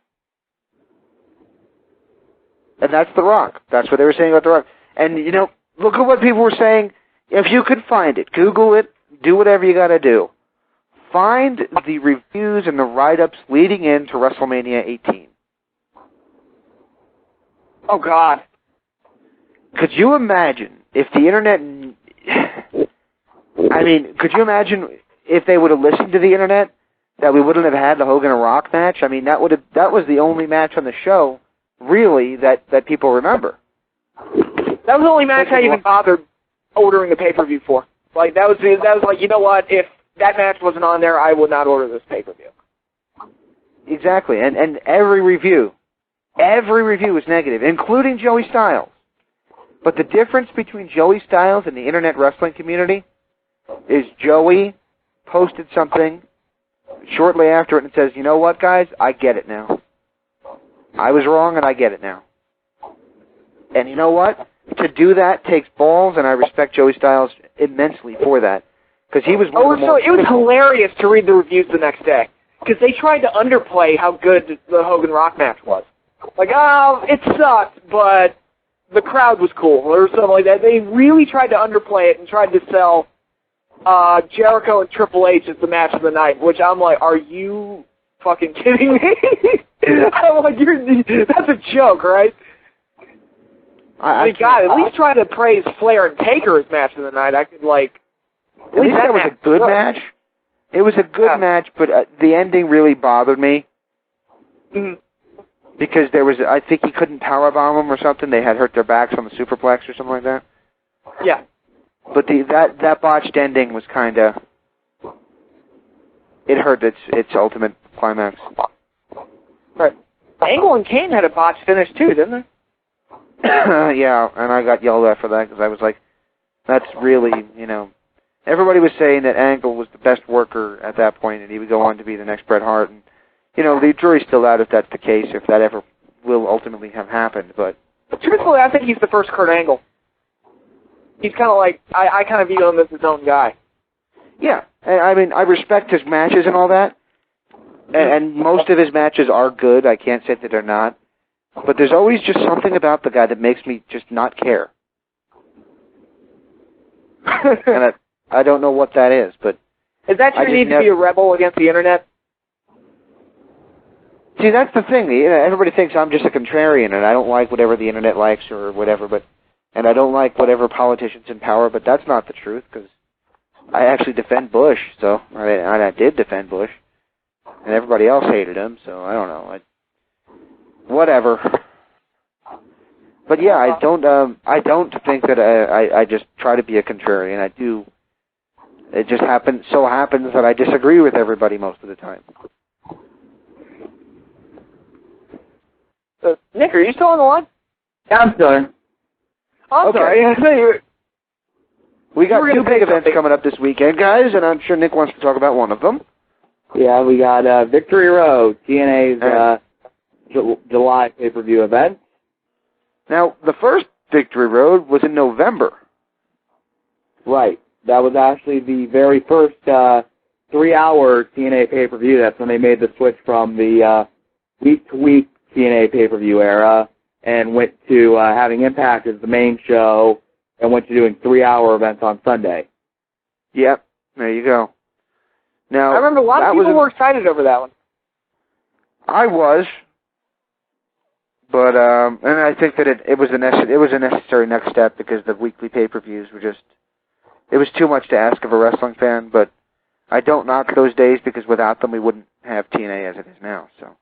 And that's The Rock. That's what they were saying about The Rock. And, you know, look at what people were saying. If you could find it, Google it, do whatever you got to do. Find the reviews and the write-ups leading into WrestleMania 18. Oh, God. Could you imagine if the Internet... I mean, could you imagine if they would have listened to the Internet, that we wouldn't have had the Hogan and Rock match? I mean, that was the only match on the show, really, that people remember. That was the only match I even bothered ordering the pay-per-view for. Like, that was like, you know what, if that match wasn't on there, I would not order this pay-per-view. Exactly, and every review was negative, including Joey Styles. But the difference between Joey Styles and the Internet wrestling community is Joey posted something shortly after it and says, you know what, guys, I get it now. I was wrong and I get it now. And you know what? To do that takes balls, and I respect Joey Styles immensely for that. Because he was one of the it was hilarious to read the reviews the next day. Because they tried to underplay how good the Hogan Rock match was. Like, oh, it sucked, but the crowd was cool, or something like that. They really tried to underplay it and tried to sell Jericho and Triple H as the match of the night, which I'm like, are you fucking kidding me? I'm like, that's a joke, right? I mean, God, at least try to praise Flair and Taker as match of the night. I could, like... At least that was a good match. It was a good match, but the ending really bothered me. Mm-hmm. Because there was... I think he couldn't powerbomb them or something. They had hurt their backs on the superplex or something like that. Yeah. But that botched ending was kind of... It hurt its ultimate climax. Right. Angle and Kane had a botched finish, too, didn't they? Yeah, and I got yelled at for that because I was like, that's really, you know, everybody was saying that Angle was the best worker at that point and he would go on to be the next Bret Hart. And, you know, the jury's still out if that's the case, if that ever will ultimately have happened. But truthfully, I think he's the first Kurt Angle. He's kind of like, I kind of view him as his own guy. Yeah, I mean, I respect his matches and all that. And most of his matches are good. I can't say that they're not. But there's always just something about the guy that makes me just not care. And I don't know what that is, but... Is that your need to be a rebel against the Internet? See, that's the thing. Everybody thinks I'm just a contrarian, and I don't like whatever the Internet likes or whatever, and I don't like whatever politicians in power, but that's not the truth, because I actually defend Bush, so... I did defend Bush, and everybody else hated him, so I don't know. Whatever. But yeah, I don't think that I just try to be a contrarian. I do. It just happens that I disagree with everybody most of the time. Nick, are you still on the line? Yeah, I'm still here. I'm Okay. sorry. I thought you were... We got two big events coming up this weekend, guys, and I'm sure Nick wants to talk about one of them. Yeah, we got Victory Road, TNA's July pay-per-view event. Now, the first Victory Road was in November. Right. That was actually the very first 3-hour TNA pay-per-view. That's when they made the switch from the week-to-week TNA pay-per-view era and went to having Impact as the main show and went to doing 3-hour events on Sunday. Yep, there you go. Now, I remember a lot of people were excited over that one. I was, but and I think that it was a necessary next step because the weekly pay-per-views were just, it was too much to ask of a wrestling fan. But I don't knock those days because without them we wouldn't have TNA as it is now. So.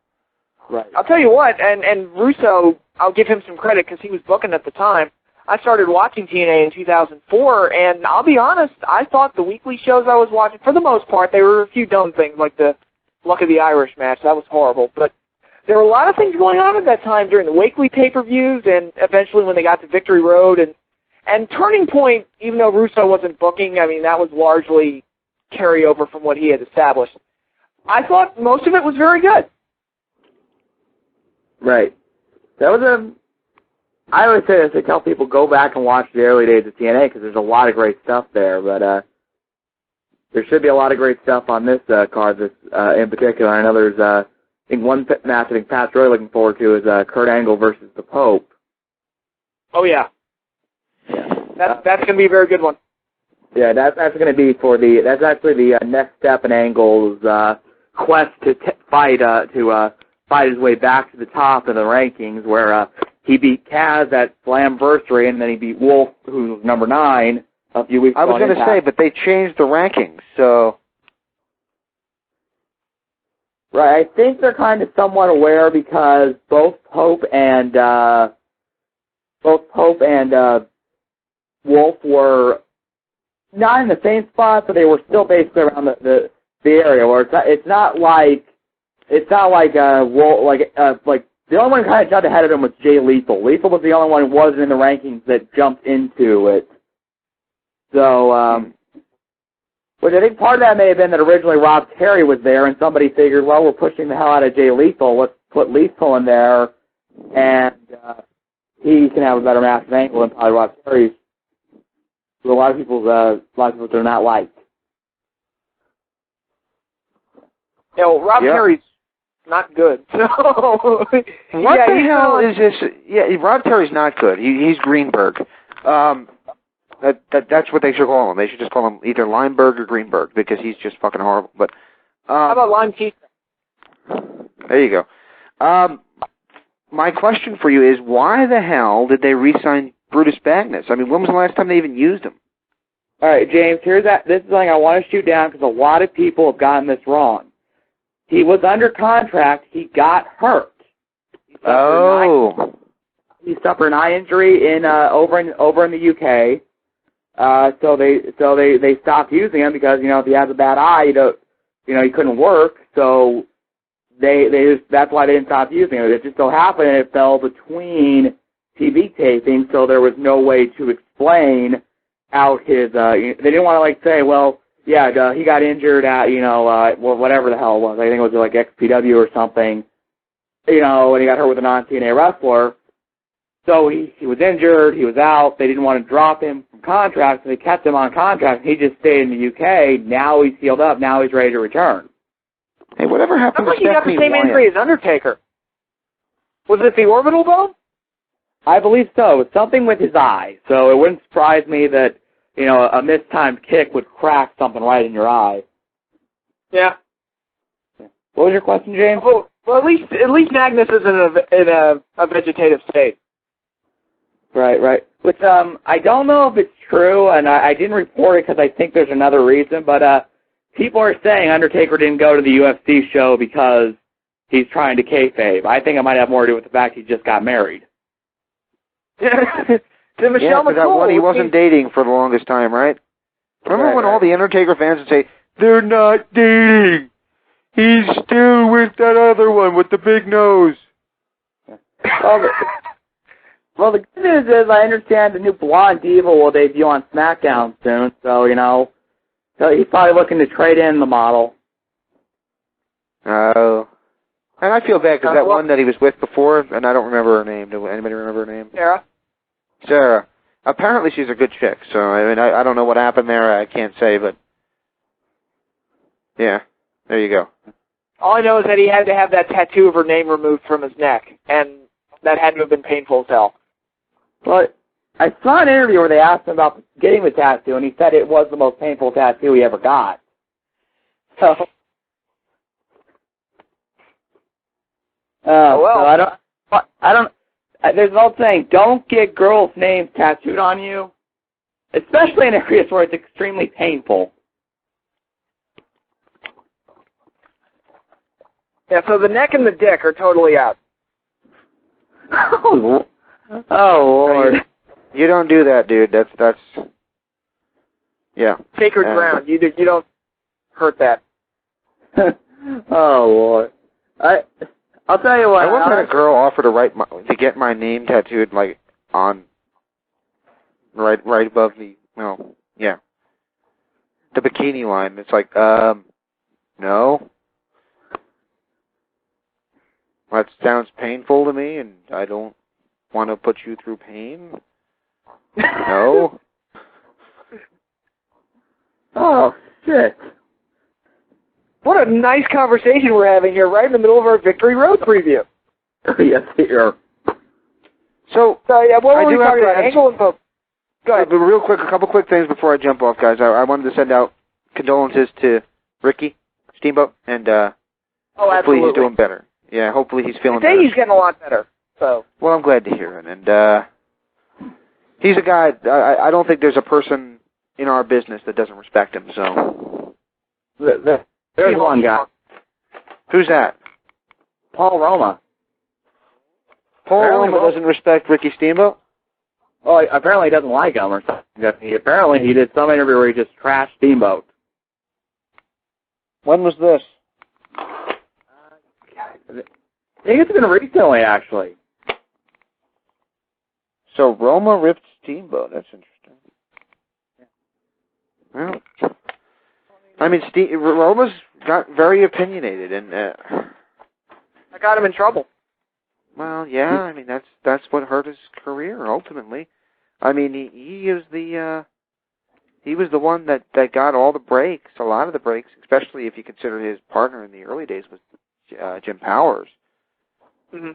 Right. I'll tell you what, and Russo, I'll give him some credit because he was booking at the time. I started watching TNA in 2004, and I'll be honest, I thought the weekly shows I was watching, for the most part, there were a few dumb things, like the Luck of the Irish match. That was horrible. But there were a lot of things going on at that time during the weekly pay-per-views, and eventually when they got to Victory Road. And Turning Point, even though Russo wasn't booking, I mean, that was largely carryover from what he had established. I thought most of it was very good. Right. That was I always say this, I tell people go back and watch the early days of TNA because there's a lot of great stuff there, but there should be a lot of great stuff on this card in particular. I know there's, I think one match I think Pat's really looking forward to is Kurt Angle versus the Pope. Oh, yeah. That's going to be a very good one. Yeah, that's going to be that's actually the next step in Angle's quest to fight his way back to the top of the rankings, where he beat Kaz at Slamversary, and then he beat Wolf, who was number 9, a few weeks ago. I was going to say, but they changed the rankings, so... Right, I think they're kind of somewhat aware because both Pope and Wolf were not in the same spot, but they were still basically around the area. Where it's not like Wolf the only one who kind of jumped ahead of him was Jay Lethal. Lethal was the only one who wasn't in the rankings that jumped into it. So, which I think part of that may have been that originally Rob Terry was there, and somebody figured, well, we're pushing the hell out of Jay Lethal. Let's put Lethal in there, and he can have a better match with Angle than probably Rob Terry's. So a lot of people do not like. Yeah, well, Rob Terry's not good. So what the hell is this? Yeah, Rob Terry's not good. He's Greenberg. That's what they should call him. They should just call him either Limeberg or Greenberg because he's just fucking horrible. But how about Lime Keith? There you go. My question for you is, why the hell did they re-sign Brutus Magnus? I mean, when was the last time they even used him? All right, James, this is something I want to shoot down because a lot of people have gotten this wrong. He was under contract. He got hurt. He suffered an eye injury over in the UK. So they stopped using him because if he has a bad eye, he couldn't work. So that's why they didn't stop using him. It just so happened it fell between TV tapings, so there was no way to explain out his. They didn't want to say, well, yeah, he got injured at whatever the hell it was. I think it was like XPW or something. And he got hurt with a non-TNA wrestler. So he was injured, he was out, they didn't want to drop him from contract, so they kept him on contract, he just stayed in the UK, now he's healed up, now he's ready to return. Hey, whatever happened to Stephanie Wyatt? He got the same injury as Undertaker. Was it the orbital bone? I believe so. It's something with his eye, so it wouldn't surprise me that, a mistimed kick would crack something right in your eye. Yeah. What was your question, James? Well, at least Magnus is in a vegetative state. Right. Which I don't know if it's true, and I didn't report it because I think there's another reason, but people are saying Undertaker didn't go to the UFC show because he's trying to kayfabe. I think it might have more to do with the fact he just got married. To Michelle McCool. That one he wasn't dating for the longest time, right? Remember when all the Undertaker fans would say, they're not dating. He's still with that other one with the big nose. Well, the good news is I understand the new Blonde Diva will debut on SmackDown soon, so, so he's probably looking to trade in the model. Oh. And I feel bad because that one that he was with before, and I don't remember her name. Do anybody remember her name? Sarah. Apparently she's a good chick, so I mean, I don't know what happened there. I can't say, but yeah, there you go. All I know is that he had to have that tattoo of her name removed from his neck, and that had to have been painful as hell. Well, I saw an interview where they asked him about getting the tattoo, and he said it was the most painful tattoo he ever got. So, well, so I don't. There's an old saying: don't get girls' names tattooed on you, especially in areas where it's extremely painful. Yeah, so the neck and the dick are totally out. Oh Lord! You don't do that, dude. That's yeah. Sacred ground. You don't hurt that. Oh Lord! I'll tell you what. I once had a girl offer to get my name tattooed like on right above the the bikini line. It's like no. That sounds painful to me, and I don't want to put you through pain. No. Oh shit. What a nice conversation we're having here, right in the middle of our Victory Road preview. Yes, here. So yeah, what were we talking about? Angle and Pope. Go ahead. But real quick, a couple quick things before I jump off, guys. I wanted to send out condolences to Ricky Steamboat, and hopefully he's doing better. Yeah, hopefully he's feeling better. Today he's getting a lot better. So. Well, I'm glad to hear it, and he's a guy. I don't think there's a person in our business that doesn't respect him. So. There's one guy. Who's that? Paul Roma. Paul Roma doesn't respect Ricky Steamboat? Oh, apparently he doesn't like him or something. Apparently he did some interview where he just trashed Steamboat. When was this? I think it's been recently, actually. So Roma ripped Steamboat. That's interesting. Well, I mean, Roma's got very opinionated, and I got him in trouble. Well, yeah, I mean that's what hurt his career ultimately. I mean, he was the one that got all the breaks, a lot of the breaks, especially if you consider his partner in the early days was Jim Powers. Mm-hmm.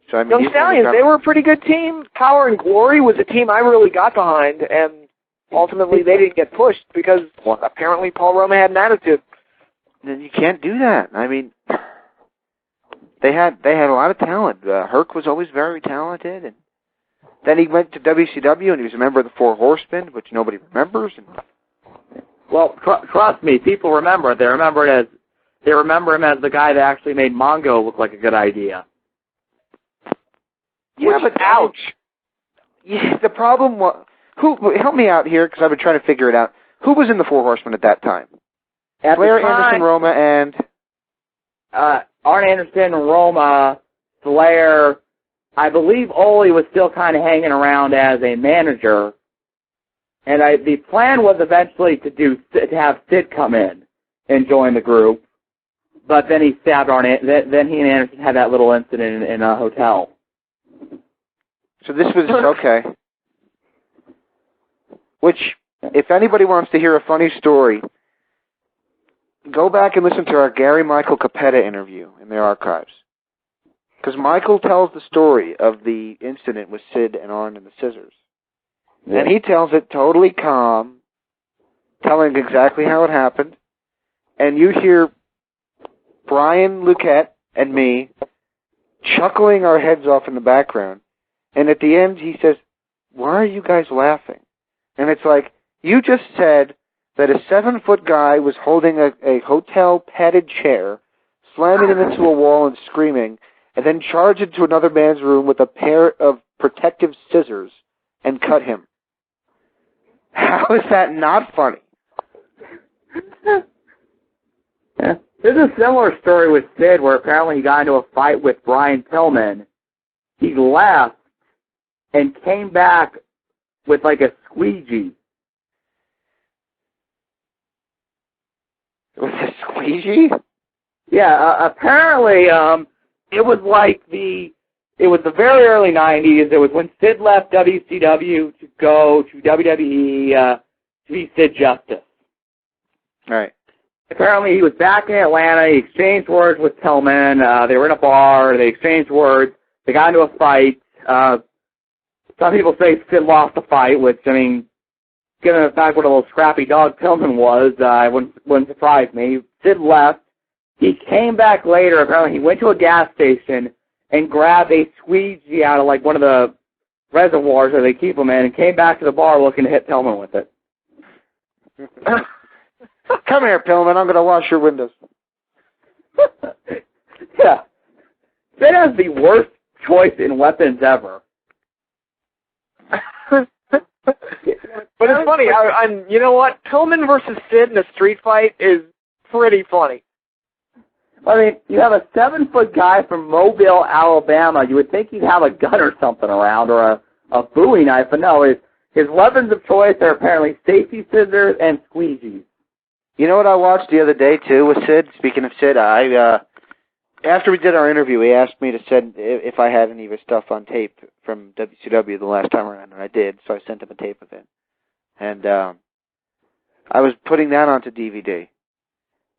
So I mean, Young Stallions, they were a pretty good team. Power and Glory was a team I really got behind, and ultimately they didn't get pushed because apparently Paul Roma had an attitude. Then you can't do that. I mean, they had a lot of talent. Herc was always very talented, and then he went to WCW and he was a member of the Four Horsemen, which nobody remembers. And well, trust me, people remember. They remember him as the guy that actually made Mongo look like a good idea. Yeah, but ouch. Yeah, the problem was, help me out here because I've been trying to figure it out. Who was in the Four Horsemen at that time? Flair, Anderson, Roma, and Arn Anderson, Roma, Flair. I believe Ole was still kind of hanging around as a manager, and the plan was eventually to have Sid come in and join the group, but then he stabbed Arn. Then he and Anderson had that little incident in a hotel. So this was okay. Which, if anybody wants to hear a funny story, go back and listen to our Gary Michael Capetta interview in their archives. Because Michael tells the story of the incident with Sid and Arn and the Scissors. Yeah. And he tells it totally calm, telling exactly how it happened. And you hear Brian Luquette and me chuckling our heads off in the background. And at the end he says, "Why are you guys laughing?" And it's like, you just said that a 7-foot guy was holding a hotel padded chair, slamming it into a wall and screaming, and then charged into another man's room with a pair of protective scissors and cut him. How is that not funny? Yeah. There's a similar story with Sid where apparently he got into a fight with Brian Pillman. He left and came back with like a squeegee. With a squeegee? Yeah, apparently it was the very early 90s. It was when Sid left WCW to go to WWE to be Sid Justice. Right. Apparently he was back in Atlanta. He exchanged words with Pillman. They were in a bar. They exchanged words. They got into a fight. Some people say Sid lost the fight, which, I mean, given the fact what a little scrappy dog Pillman was, wouldn't surprise me. Sid left. He came back later. Apparently he went to a gas station and grabbed a squeegee out of, like, one of the reservoirs that they keep them in and came back to the bar looking to hit Pillman with it. Come here, Pillman. I'm going to wash your windows. Yeah. Sid has the worst choice in weapons ever. But it's funny. You know what? Pillman versus Sid in a street fight is pretty funny. I mean, you have a 7-foot guy from Mobile, Alabama. You would think he'd have a gun or something around or a Bowie knife, but no. His weapons of choice are apparently safety scissors and squeegees. You know what I watched the other day, too, with Sid? Speaking of Sid, after we did our interview, he asked me to send if I had any of his stuff on tape from WCW the last time around, and I did, so I sent him a tape of it. And I was putting that onto DVD.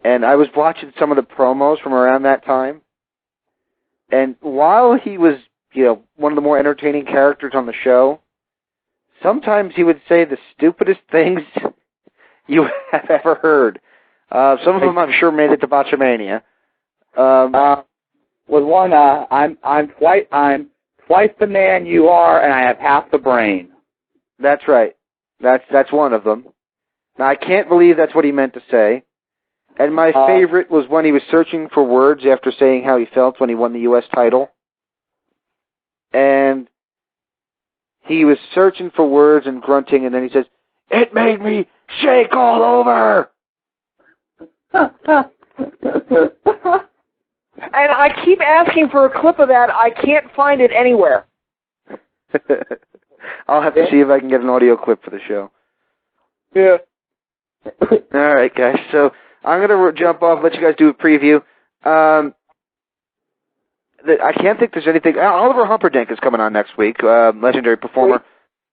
And I was watching some of the promos from around that time. And while he was, one of the more entertaining characters on the show, sometimes he would say the stupidest things you have ever heard. Some of them, I'm sure, made it to Botchamania. Was one, I'm twice the man you are, and I have half the brain. That's right. That's one of them. Now, I can't believe that's what he meant to say. And my favorite was when he was searching for words after saying how he felt when he won the U.S. title. And he was searching for words and grunting, and then he says, "It made me shake all over!" And I keep asking for a clip of that. I can't find it anywhere. I'll have to see if I can get an audio clip for the show. Yeah. All right, guys. So I'm going to jump off, let you guys do a preview. I can't think there's anything. Oliver Humperdink is coming on next week, legendary performer.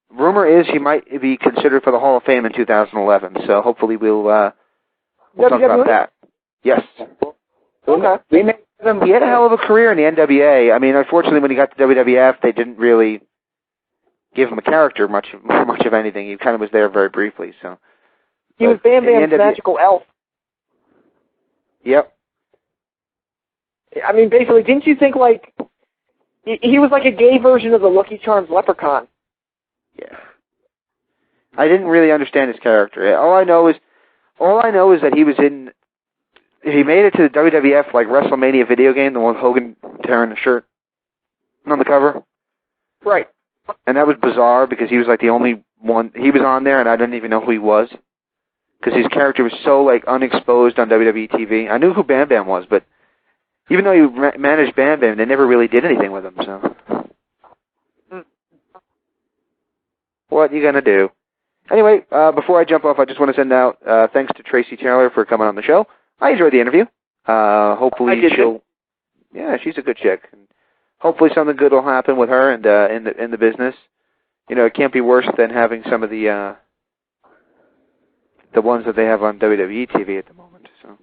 Rumor is he might be considered for the Hall of Fame in 2011, so hopefully we'll talk about that. Yes. Okay. He had a hell of a career in the NWA. I mean, unfortunately, when he got to WWF, they didn't really give him a character much of anything. He kind of was there very briefly. So he was Bam Bam's magical elf. Yep. I mean, basically, didn't you think, like, he was like a gay version of the Lucky Charms leprechaun? Yeah. I didn't really understand his character. All I know is that he was in. He made it to the WWF like WrestleMania video game, the one with Hogan tearing the shirt on the cover. Right. And that was bizarre because he was like the only one. He was on there, and I didn't even know who he was because his character was so like unexposed on WWE TV. I knew who Bam Bam was, but even though he managed Bam Bam, they never really did anything with him. So, what you gonna do? Anyway, before I jump off, I just want to send out thanks to Tracii Taylor for coming on the show. I enjoyed the interview. Hopefully she'll. Yeah, she's a good chick. And hopefully something good will happen with her and in the business. You know, it can't be worse than having some of the ones that they have on WWE TV at the moment. So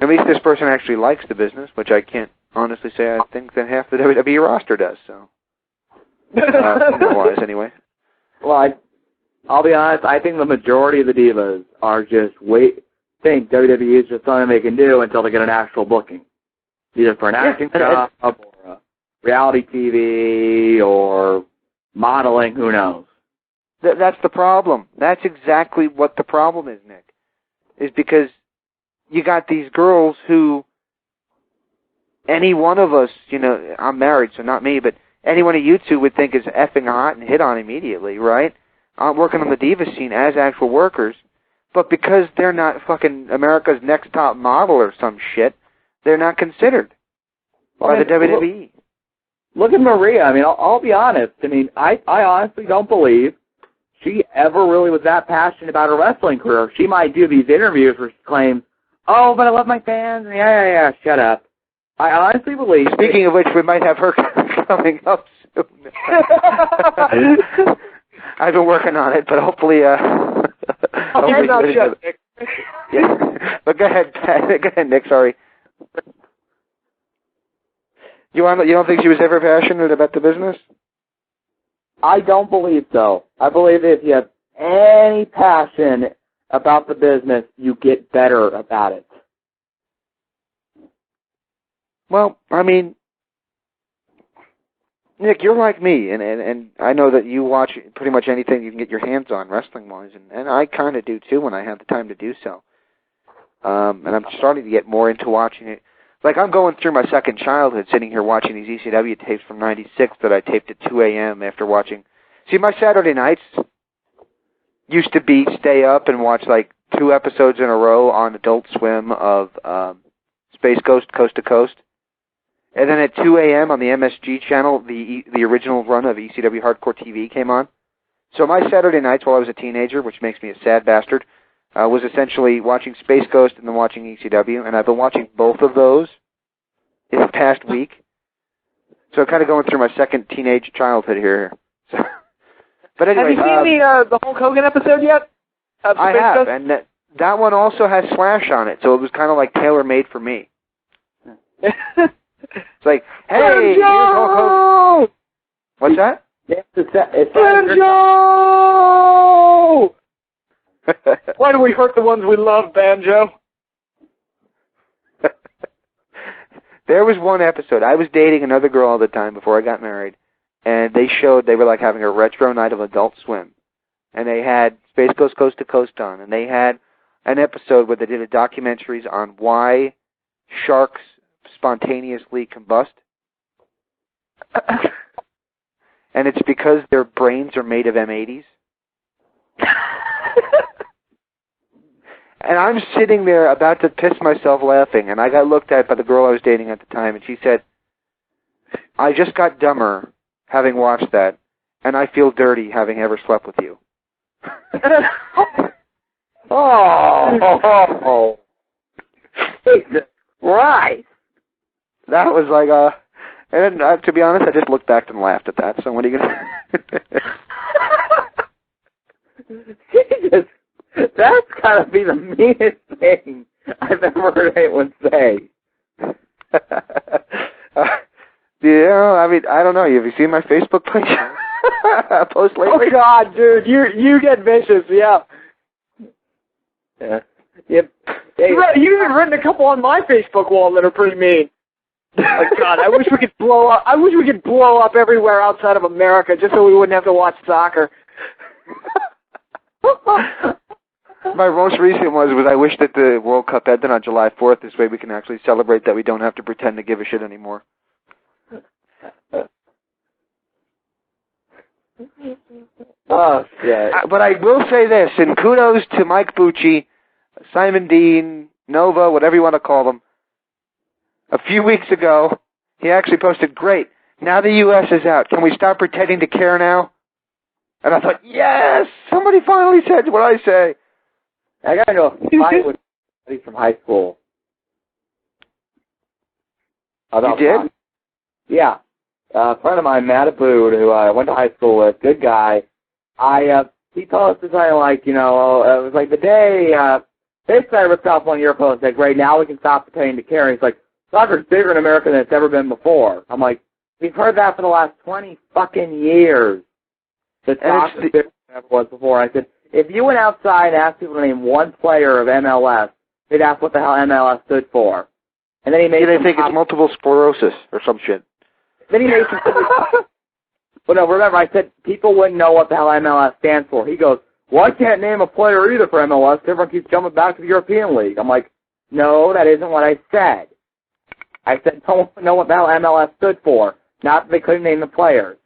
at least this person actually likes the business, which I can't honestly say. I think that half the WWE roster does. So, otherwise, anyway. Well, I'll be honest. I think the majority of the divas are just think WWE is just something they can do until they get an actual booking, either for an acting job or reality TV or modeling. Who knows? That's the problem. That's exactly what the problem is, Nick. Is because you got these girls who, any one of us, you know, I'm married, so not me, but anyone of you two would think is effing hot and hit on immediately, right? Working on the diva scene as actual workers, but because they're not fucking America's Next Top Model or some shit, they're not considered by the WWE. Look at Maria. I mean, I'll be honest. I mean, I honestly don't believe she ever really was that passionate about her wrestling career. She might do these interviews where she claims, oh, but I love my fans. Yeah, shut up. I honestly believe... Speaking of which, we might have her coming up soon. I've been working on it, but hopefully... hopefully not shut, Nick. Yeah. But go ahead, Nick, sorry. You don't think she was ever passionate about the business? I don't believe so. I believe that if you have any passion about the business, you get better about it. Well, I mean, Nick, you're like me, and I know that you watch pretty much anything you can get your hands on wrestling-wise, and I kind of do too when I have the time to do so. And I'm starting to get more into watching it. Like, I'm going through my second childhood sitting here watching these ECW tapes from '96 that I taped at 2 a.m. after watching. See, my Saturday nights used to be stay up and watch, like, 2 episodes in a row on Adult Swim of Space Ghost Coast to Coast. And then at 2 a.m. on the MSG channel, the original run of ECW Hardcore TV came on. So my Saturday nights while I was a teenager, which makes me a sad bastard, was essentially watching Space Ghost and then watching ECW, and I've been watching both of those in the past week. So kind of going through my second teenage childhood here. So, but anyway, have you seen the Hulk Hogan episode yet? I have, and that one also has Slash on it, so it was kind of like tailor-made for me. It's like, hey, here's Hulk Hogan. What's that? It's Banjo! Why do we hurt the ones we love, Banjo? There was one episode. I was dating another girl all the time before I got married, and they were like having a retro night of Adult Swim. And they had Space Ghost Coast to Coast on, and they had an episode where they did a documentaries on why sharks spontaneously combust. And it's because their brains are made of M80s. And I'm sitting there about to piss myself laughing, and I got looked at by the girl I was dating at the time, and she said, I just got dumber having watched that, and I feel dirty having ever slept with you. Oh. Right. That was like and then, to be honest, I just looked back and laughed at that, so what are you going to... Jesus. That's gotta be the meanest thing I've ever heard anyone say. I mean, I don't know. Have you seen my Facebook page? Post lately? Oh God, dude, you get vicious, yeah. Yep. You've even written a couple on my Facebook wall that are pretty mean. Like, God, I wish we could blow up. I wish we could blow up everywhere outside of America just so we wouldn't have to watch soccer. My most recent was I wish that the World Cup ended on July 4th. This way we can actually celebrate that we don't have to pretend to give a shit anymore. Oh, shit. But I will say this, and kudos to Mike Bucci, Simon Dean, Nova, whatever you want to call them. A few weeks ago, he actually posted, great, now the U.S. is out. Can we stop pretending to care now? And I thought, yes, somebody finally said what I say. I got into a fight with somebody from high school. You did? Yeah. A friend of mine, Matt Abood, who I went to high school with, good guy. He told us something like, it was like the day, basically I ripped off one of your posts, like, great, now we can stop pretending to care. And he's like, soccer's bigger in America than it's ever been before. I'm like, we've heard that for the last 20 fucking years. That soccer's bigger than it ever was before. I said, if you went outside and asked people to name one player of MLS, they'd ask what the hell MLS stood for. And then he made they think it's multiple sclerosis or some shit. Then he made some... But no, remember, I said people wouldn't know what the hell MLS stands for. He goes, well, I can't name a player either for MLS. Everyone keeps jumping back to the European League. I'm like, no, that isn't what I said. I said, don't know what the hell MLS stood for. Not that they couldn't name the players.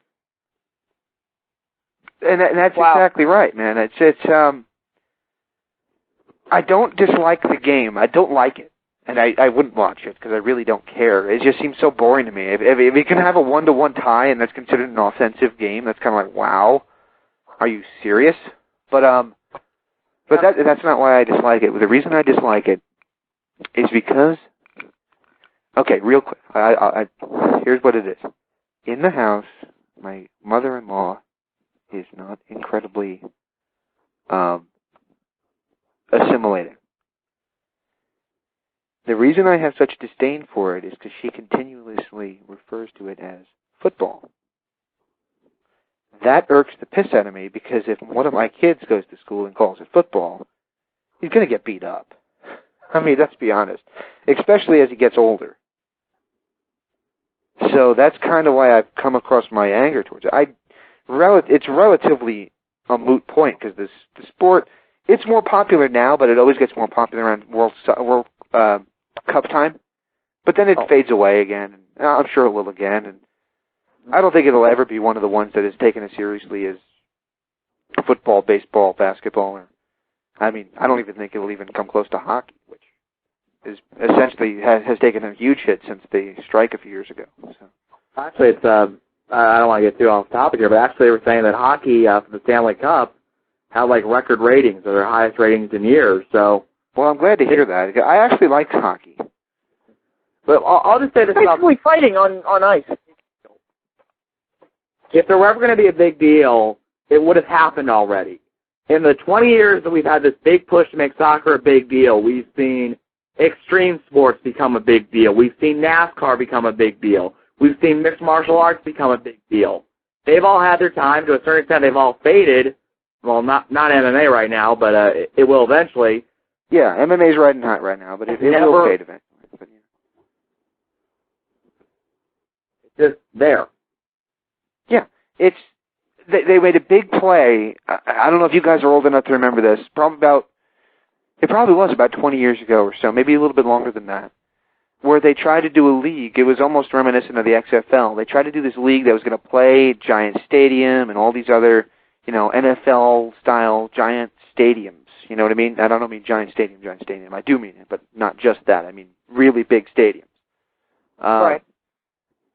And that's exactly right, man. It's I don't dislike the game. I don't like it. And I wouldn't watch it because I really don't care. It just seems so boring to me. If you can have a 1-1 tie and that's considered an offensive game, that's kind of like, wow, are you serious? But that's not why I dislike it. The reason I dislike it is because, okay, real quick, here's what it is. In the house, my mother-in-law is not incredibly assimilating. The reason I have such disdain for it is because she continuously refers to it as football. That irks the piss out of me because if one of my kids goes to school and calls it football, he's going to get beat up. I mean, let's be honest. Especially as he gets older. So that's kind of why I've come across my anger towards it. It's relatively a moot point because the sport, it's more popular now, but it always gets more popular around World Cup time. But then it fades away again. And I'm sure it will again. And I don't think it'll ever be one of the ones that is taken as seriously as football, baseball, basketball. Or, I mean, I don't even think it'll even come close to hockey, which is essentially has taken a huge hit since the strike a few years ago. So. Actually, it's I don't want to get too off topic here, but actually they were saying that hockey for the Stanley Cup had like record ratings, or their highest ratings in years. So, well, I'm glad to hear that. I actually like hockey. But I'll just say this: basically fighting on ice. If there were ever going to be a big deal, it would have happened already. In the 20 years that we've had this big push to make soccer a big deal, we've seen extreme sports become a big deal. We've seen NASCAR become a big deal. We've seen mixed martial arts become a big deal. They've all had their time. To a certain extent, they've all faded. Well, not MMA right now, but it will eventually. Yeah, MMA's riding hot right now, but it will fade eventually. But, yeah. It's just there. Yeah, they made a big play. I don't know if you guys are old enough to remember this. It probably was about 20 years ago or so, maybe a little bit longer than that, where they tried to do a league. It was almost reminiscent of the XFL. They tried to do this league that was going to play Giant Stadium and all these other, NFL-style giant stadiums. You know what I mean? I don't mean Giant Stadium. I do mean it, but not just that. I mean really big stadiums. Right.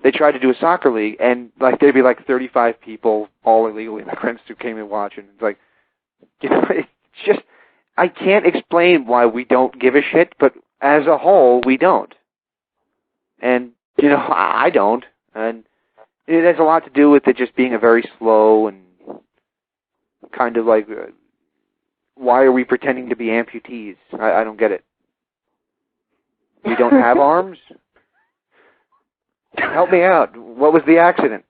They tried to do a soccer league, and there'd be 35 people, all illegal immigrants who came and watched, and it's it's just, I can't explain why we don't give a shit, but as a whole, we don't. And, I don't. And it has a lot to do with it just being a very slow and kind of why are we pretending to be amputees? I don't get it. We don't have arms? Help me out. What was the accident?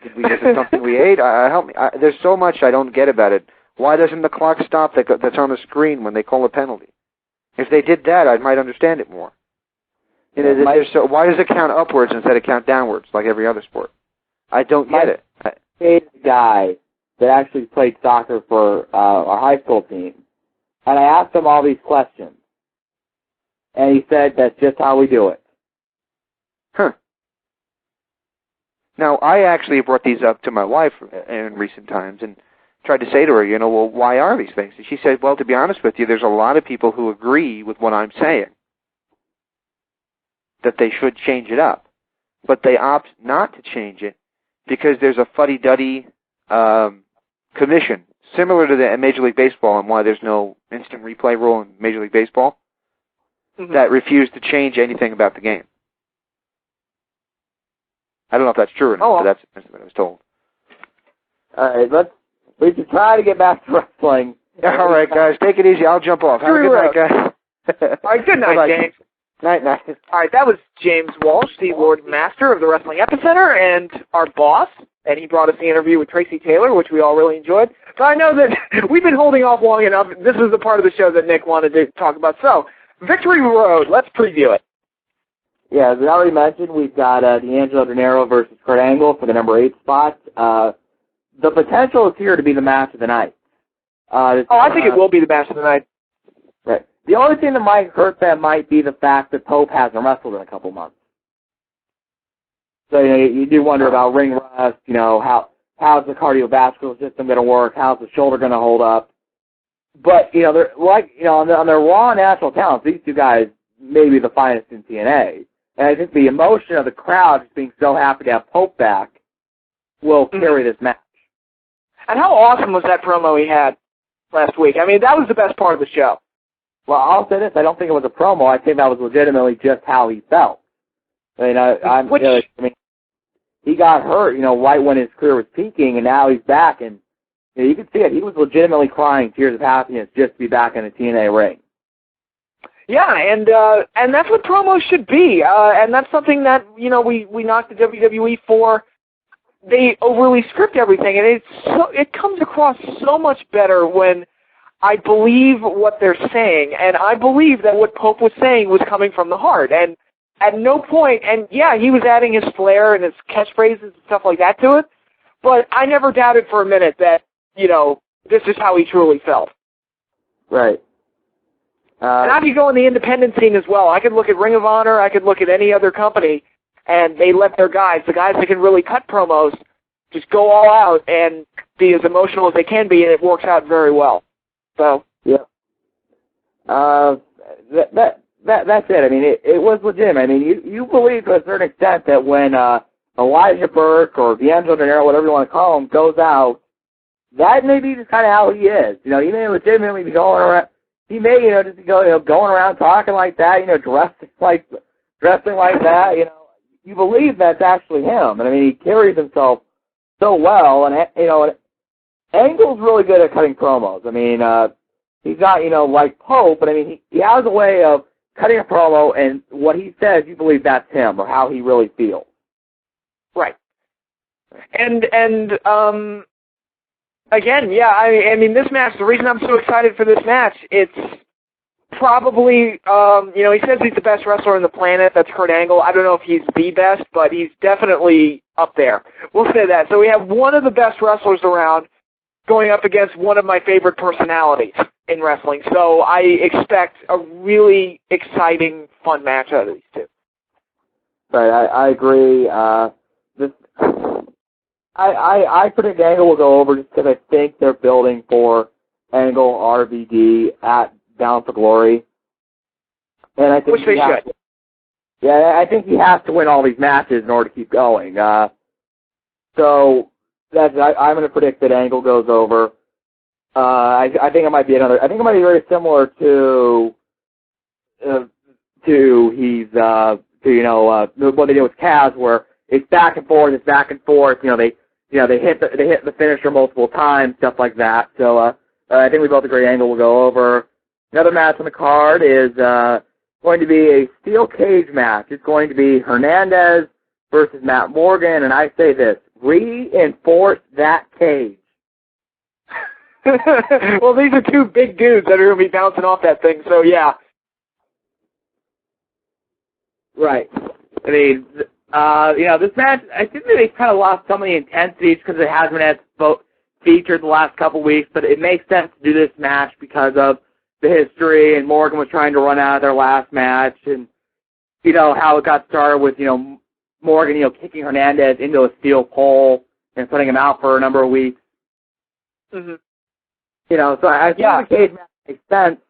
Did we get something we ate? Help me. There's so much I don't get about it. Why doesn't the clock stop that's on the screen when they call a penalty? If they did that, I might understand it more. Why does it count upwards instead of count downwards like every other sport? I don't get it. A guy that actually played soccer for our high school team, and I asked him all these questions, and he said that's just how we do it. Huh. Now, I actually brought these up to my wife in recent times and tried to say to her, well, why are these things? And she said, well, to be honest with you, there's a lot of people who agree with what I'm saying, that they should change it up. But they opt not to change it because there's a fuddy-duddy commission, similar to the Major League Baseball and why there's no instant replay rule in Major League Baseball, that refused to change anything about the game. I don't know if that's true or not, but that's what I was told. All right, we should try to get back to wrestling. All right, guys, take it easy. I'll jump off. Have a good night, guys. All right, good night, James. Night. All right, that was James Walsh, the Lord Master of the Wrestling Epicenter, and our boss. And he brought us the interview with Tracii Taylor, which we all really enjoyed. So I know that we've been holding off long enough. This is the part of the show that Nick wanted to talk about. So, Victory Road, let's preview it. Yeah, as we already mentioned, we've got D'Angelo Dinero versus Kurt Angle for the number 8 spot. The potential is here to be the match of the night. I think it will be the match of the night. Right. The only thing that might hurt them might be the fact that Pope hasn't wrestled in a couple months. So, you do wonder about ring rust, how's the cardiovascular system going to work, how's the shoulder going to hold up. But, they're on their raw national talents, these two guys may be the finest in TNA. And I think the emotion of the crowd just being so happy to have Pope back will carry this match. And how awesome was that promo he had last week? I mean, that was the best part of the show. Well, I'll say this. I don't think it was a promo. I think that was legitimately just how he felt. I mean, he got hurt, right when his career was peaking, and now he's back. And you can see it. He was legitimately crying tears of happiness just to be back in the TNA ring. Yeah, and that's what promos should be. And that's something that, we knocked the WWE for. They overly script everything, and it comes across so much better when I believe what they're saying, and I believe that what Pope was saying was coming from the heart. And at no point, and yeah, he was adding his flair and his catchphrases and stuff like that to it, but I never doubted for a minute that, this is how he truly felt. Right. And I could go in the independent scene as well. I could look at Ring of Honor, I could look at any other company, and they let their guys, the guys that can really cut promos, just go all out and be as emotional as they can be, and it works out very well. So. Yeah. That's it. I mean, it was legitimate. I mean, you believe to a certain extent that when Elijah Burke or D'Angelo Dinero, whatever you want to call him, goes out, that may be just kind of how he is. He may legitimately be going around. He may, just be going around talking like that, dressing like that. You believe that's actually him. And I mean, he carries himself so well. And Angle's really good at cutting promos. I mean, he's not, like Pope, but I mean, he has a way of cutting a promo, and what he says, you believe that's him or how he really feels. Right. And again, yeah, I mean, this match, the reason I'm so excited for this match, it's probably, he says he's the best wrestler on the planet. That's Kurt Angle. I don't know if he's the best, but he's definitely up there. We'll say that. So we have one of the best wrestlers around going up against one of my favorite personalities in wrestling. So I expect a really exciting, fun match out of these two. Right, I agree. I predict Angle will go over just because I think they're building for Angle RVD at Bound for Glory. And I think which they should. Yeah, I think he has to win all these matches in order to keep going. So I'm going to predict that Angle goes over. I think it might be another. I think it might be very similar to what they did with Kaz, where it's back and forth. It's back and forth. They hit the finisher multiple times, stuff like that. So I think we both agree Angle will go over. Another match on the card is going to be a steel cage match. It's going to be Hernandez versus Matt Morgan, and I say this: reinforce that cage. Well, these are two big dudes that are going to be bouncing off that thing, so yeah. Right. I mean, this match, I think that they kind of lost some of the intensity because it hasn't been as featured the last couple weeks, but it makes sense to do this match because of the history, and Morgan was trying to run out of their last match, and, how it got started with, Morgan, kicking Hernandez into a steel pole and putting him out for a number of weeks. Mm-hmm. So I think the cage match makes sense.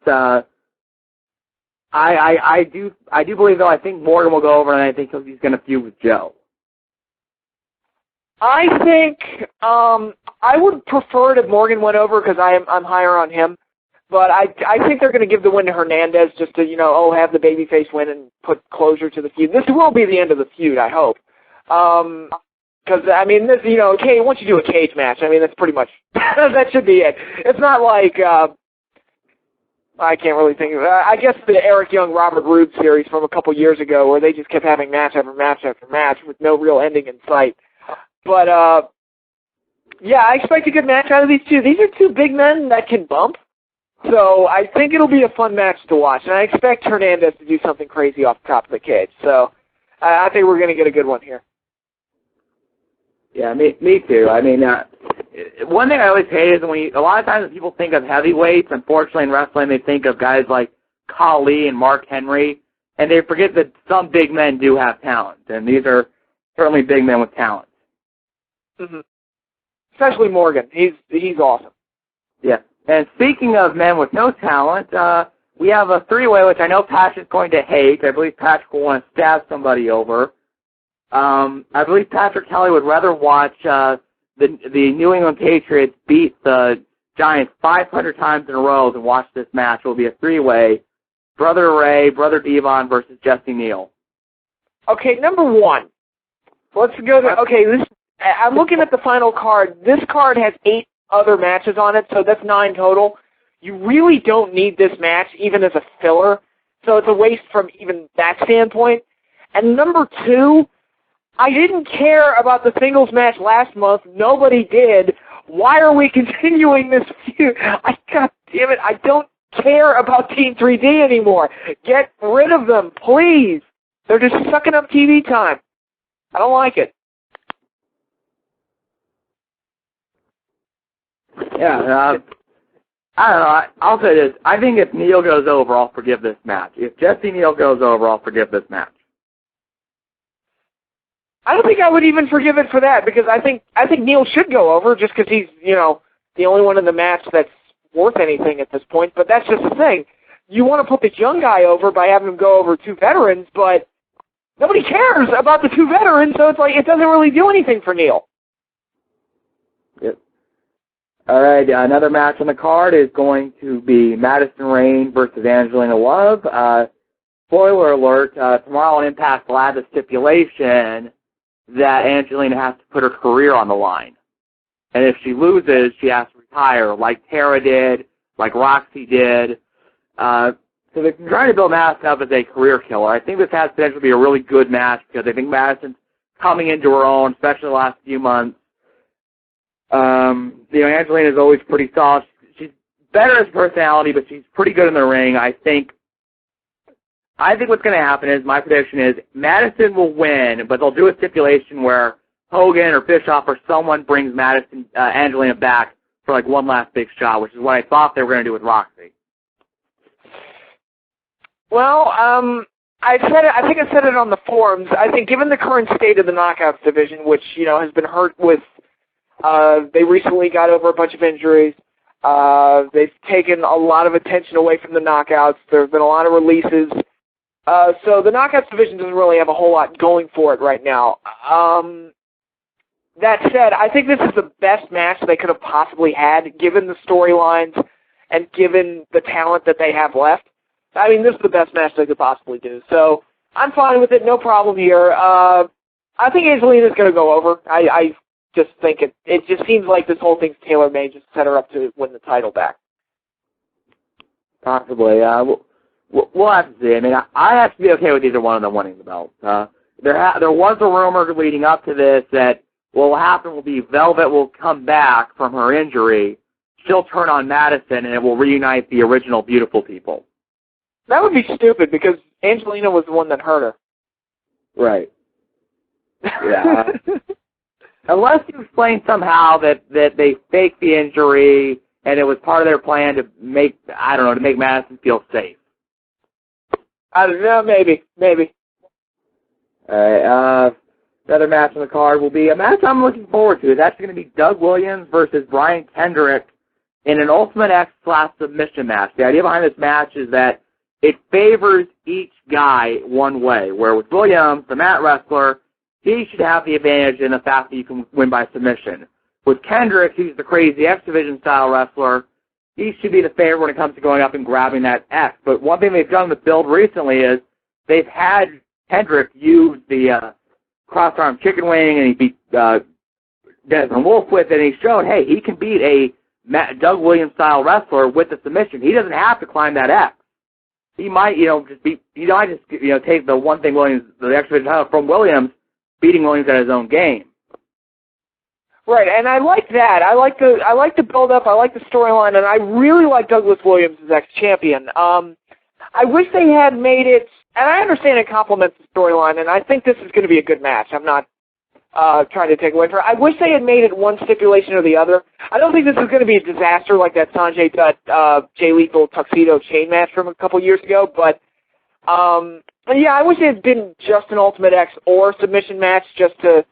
I do believe, though, I think Morgan will go over, and I think he's going to feud with Joe. I think I would prefer if Morgan went over because I'm higher on him. But I think they're going to give the win to Hernandez just to, have the babyface win and put closure to the feud. This will be the end of the feud, I hope. Because, I mean, this, once you do a cage match, I mean, that's pretty much, that should be it. It's not like, I can't really think of it. I guess the Eric Young, Robert Roode series from a couple years ago where they just kept having match after match after match with no real ending in sight. But, yeah, I expect a good match out of these two. These are two big men that can bump. So I think it'll be a fun match to watch. And I expect Hernandez to do something crazy off the top of the cage. So I think we're going to get a good one here. Yeah, me too. I mean, one thing I always hate is a lot of times when people think of heavyweights, unfortunately in wrestling, they think of guys like Khali and Mark Henry, and they forget that some big men do have talent. And these are certainly big men with talent. Mm-hmm. Especially Morgan. He's awesome. Yeah. And speaking of men with no talent, we have a three-way, which I know Patrick's going to hate. I believe Patrick will want to stab somebody over. I believe Patrick Kelly would rather watch the New England Patriots beat the Giants 500 times in a row than watch this match. It will be a three-way. Brother Ray, Brother Devon versus Jesse Neal. Okay, number one. Let's go to, okay, I'm looking at the final card. This card has 8 other matches on it, so that's 9 total. You really don't need this match, even as a filler, so it's a waste from even that standpoint. And number 2, I didn't care about the singles match last month. Nobody did. Why are we continuing this feud? God damn it, I don't care about Team 3D anymore. Get rid of them, please. They're just sucking up TV time. I don't like it. Yeah, I don't know. I'll say this. I think if Neal goes over, I'll forgive this match. If Jesse Neal goes over, I'll forgive this match. I don't think I would even forgive it for that, because I think Neal should go over just because he's, the only one in the match that's worth anything at this point. But that's just the thing. You want to put this young guy over by having him go over 2 veterans, but nobody cares about the 2 veterans, so it's like it doesn't really do anything for Neal. Yep. All right, another match on the card is going to be Madison Rayne versus Angelina Love. Spoiler alert, tomorrow on Impact will have the stipulation that Angelina has to put her career on the line. And if she loses, she has to retire, like Tara did, like Roxy did. So they're trying to build Madison up as a career killer. I think this has potential to be a really good match because I think Madison's coming into her own, especially the last few months. Angelina is always pretty solid. She's better as a personality, but she's pretty good in the ring. I think what's going to happen is, my prediction is, Madison will win, but they'll do a stipulation where Hogan or Bischoff or someone brings Angelina back for like one last big shot, which is what I thought they were going to do with Roxy. Well, I think I said it on the forums. I think given the current state of the Knockouts division, which, has been hurt with, they recently got over a bunch of injuries. They've taken a lot of attention away from the Knockouts. There have been a lot of releases. So the Knockouts division doesn't really have a whole lot going for it right now. That said, I think this is the best match they could have possibly had, given the storylines and given the talent that they have left. I mean, this is the best match they could possibly do. So I'm fine with it, no problem here. I think Angelina's going to go over. I just think it just seems like this whole thing's tailor-made, just set her up to win the title back. Possibly. We'll have to see. I mean, I have to be okay with either one of them winning the belt. There was a rumor leading up to this that what will happen will be Velvet will come back from her injury, she'll turn on Madison, and it will reunite the original Beautiful People. That would be stupid, because Angelina was the one that hurt her. Right. Yeah. Unless you explain somehow that they faked the injury and it was part of their plan to make Madison feel safe. I don't know, maybe. All right, another match on the card will be a match I'm looking forward to. It's actually going to be Doug Williams versus Brian Kendrick in an Ultimate X class submission match. The idea behind this match is that it favors each guy one way, where with Williams, the mat wrestler, he should have the advantage in the fact that you can win by submission. With Kendrick, he's the crazy X Division style wrestler, he should be the favorite when it comes to going up and grabbing that X. But one thing they've done with build recently is they've had Kendrick use the cross-arm chicken wing, and he beat Desmond Wolf with it, and he showed, hey, he can beat a Doug Williams-style wrestler with the submission. He doesn't have to climb that X. He might, take the one thing Williams, the X Division title from Williams, beating Williams at his own game. Right, and I like that. I like the build-up. I like the storyline, and I really like Douglas Williams as ex-champion. I wish they had made it, and I understand it complements the storyline, and I think this is going to be a good match. I'm not trying to take away from it. I wish they had made it one stipulation or the other. I don't think this is going to be a disaster like that Sanjay Dutt, Jay Lethal tuxedo chain match from a couple years ago, but Yeah, I wish it had been just an Ultimate X or submission match, just to,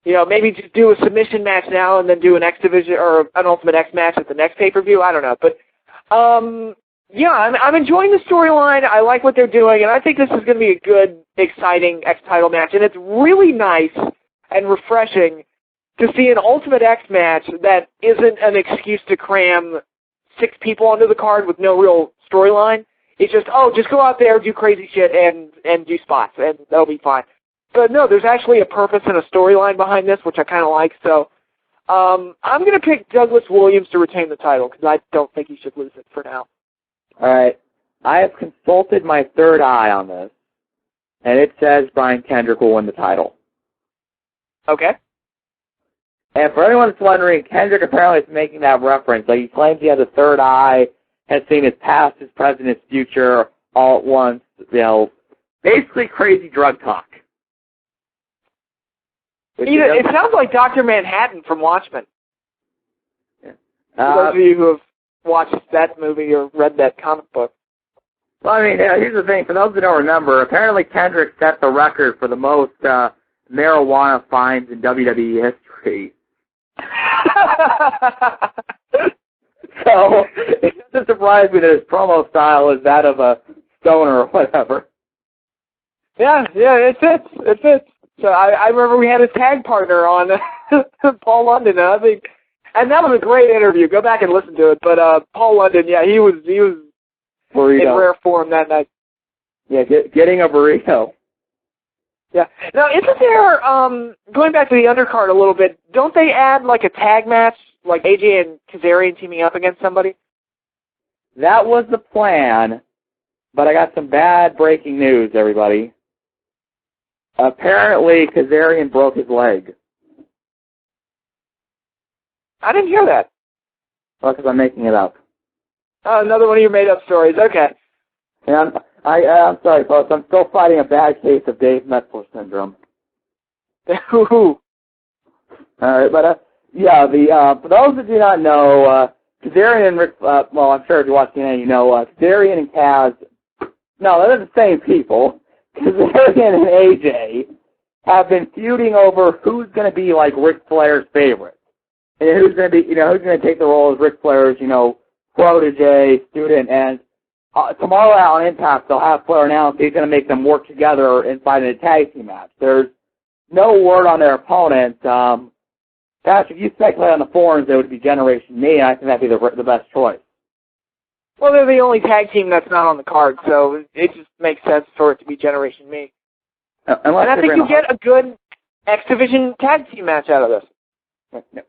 maybe just do a submission match now and then do an X Division or an Ultimate X match at the next pay-per-view. I don't know, but yeah, I'm enjoying the storyline. I like what they're doing, and I think this is going to be a good, exciting X title match. And it's really nice and refreshing to see an Ultimate X match that isn't an excuse to cram 6 people onto the card with no real storyline. It's just, just go out there, do crazy shit, and do spots, and that'll be fine. But no, there's actually a purpose and a storyline behind this, which I kind of like. So I'm going to pick Douglas Williams to retain the title because I don't think he should lose it for now. All right. I have consulted my third eye on this, and it says Brian Kendrick will win the title. Okay. And for anyone that's wondering, Kendrick apparently is making that reference. Like, he claims he has a third eye, has seen his past, his present, his future all at once. Basically crazy drug talk. It sounds like Dr. Manhattan from Watchmen. Yeah. For those of you who have watched that movie or read that comic book. Well, I mean, here's the thing. For those who don't remember, apparently Kendrick set the record for the most marijuana fines in WWE history. So it doesn't surprise me that his promo style is that of a stoner or whatever. Yeah, it fits. So I remember we had a tag partner on Paul London, and that was a great interview. Go back and listen to it. But Paul London, yeah, he was in rare form that night. Yeah, getting a burrito. Yeah. Now, isn't there, going back to the undercard a little bit, don't they add like a tag match, like AJ and Kazarian teaming up against somebody? That was the plan, but I got some bad breaking news, everybody. Apparently, Kazarian broke his leg. I didn't hear that. Well, because I'm making it up. Oh, another one of your made-up stories. Okay. And I'm sorry, folks. I'm still fighting a bad case of Dave Metzler syndrome. All right, but yeah, for those that do not know, Kazarian and Rick, well, I'm sure if you watch TNA, you know, Kazarian and Kaz, no, they're the same people. Kazarian and AJ have been feuding over who's going to be like Ric Flair's favorite, and who's going to be, who's going to take the role as Ric Flair's, protege, student, and tomorrow on Impact, they'll have Flair announce he's going to make them work together and fight in a tag team match. There's no word on their opponents. Patrick, you speculate on the forums, it would be Generation Me, and I think that'd be the best choice. Well, they're the only tag team that's not on the card, so it just makes sense for it to be Generation Me. And I think you get a good X Division tag team match out of this.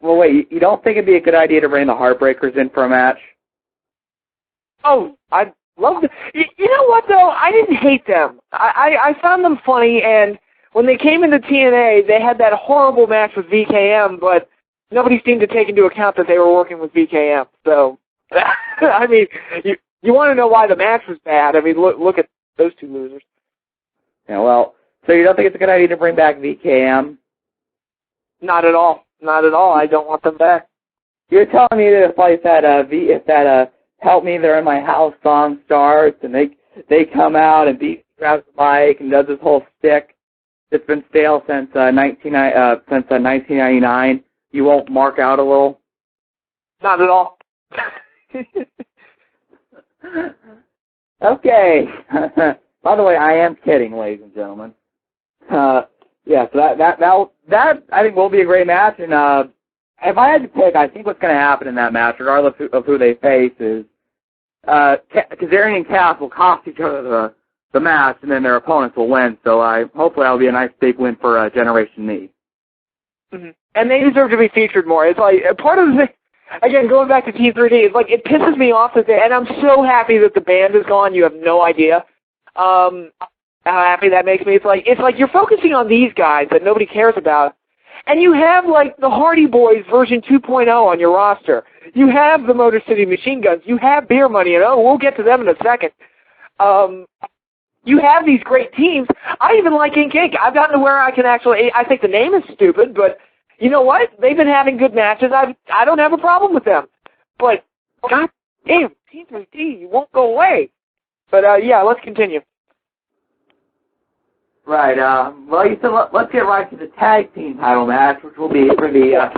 Well, wait, you don't think it'd be a good idea to bring the Heartbreakers in for a match? Oh, I'd love to. You know what, though? I didn't hate them. I found them funny, and when they came into TNA, they had that horrible match with VKM, but nobody seemed to take into account that they were working with VKM. So, I mean, you want to know why the match was bad. I mean, look at those two losers. Yeah, well, so you don't think it's a good idea to bring back VKM? Not at all. Not at all. I don't want them back. You're telling me that if that Help Me They're in My House song starts and they come out and grabs the mic and does this whole stick that's been stale since 1999, you won't mark out a little? Not at all. Okay. By the way, I am kidding, ladies and gentlemen. Yeah, so that I think will be a great match. And if I had to pick, I think what's going to happen in that match, regardless of who they face, is Kazarian and Cass will cost each other the match, and then their opponents will win. So hopefully that'll be a nice big win for Generation Me. Mm-hmm. And they deserve to be featured more. It's like part of the thing. Again, going back to T3D, it's like it pisses me off that and I'm so happy that the band is gone. You have no idea how happy that makes me. It's like you're focusing on these guys that nobody cares about, and you have like the Hardy Boys version 2.0 on your roster. You have the Motor City Machine Guns. You have Beer Money, and we'll get to them in a second. You have these great teams. I even like Ink Inc. I've gotten to where I can actually. I think the name is stupid, but. You know what? They've been having good matches. I don't have a problem with them. But, god damn, T3D, you won't go away. But, yeah, let's continue. Right. Well, you said let's get right to the tag team title match, which will be for the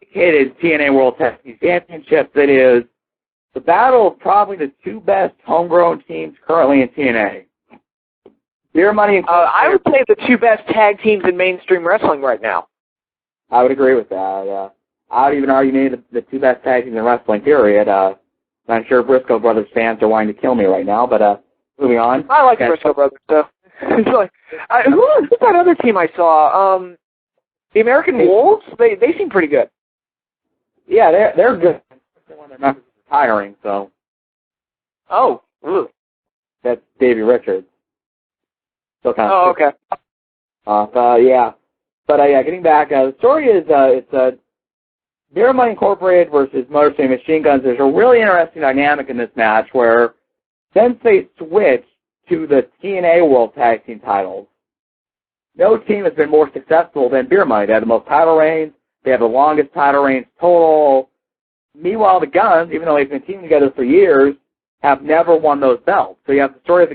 dedicated TNA World Tag Team Championships. It is the battle of probably the two best homegrown teams currently in TNA. Beer Money and I would say the two best tag teams in mainstream wrestling right now. I would agree with that. I would even argue maybe the two best tag teams in wrestling, period. I'm sure Briscoe Brothers fans are wanting to kill me right now, but moving on. I like the Briscoe Brothers, though. It's like, who's that other team I saw? The American Wolves? They seem pretty good. Yeah, they're good. When their members are retiring, so. Oh. Ooh. That's Davey Richards. Still kind of. Oh, okay. Yeah. But yeah, getting back, the story is it's Beer Money Incorporated versus Motor City Machine Guns. There's a really interesting dynamic in this match where since they switched to the TNA World Tag Team titles, no team has been more successful than Beer Money. They have the most title reigns. They have the longest title reigns total. Meanwhile, the Guns, even though they've been teaming together for years, have never won those belts. So you have the story of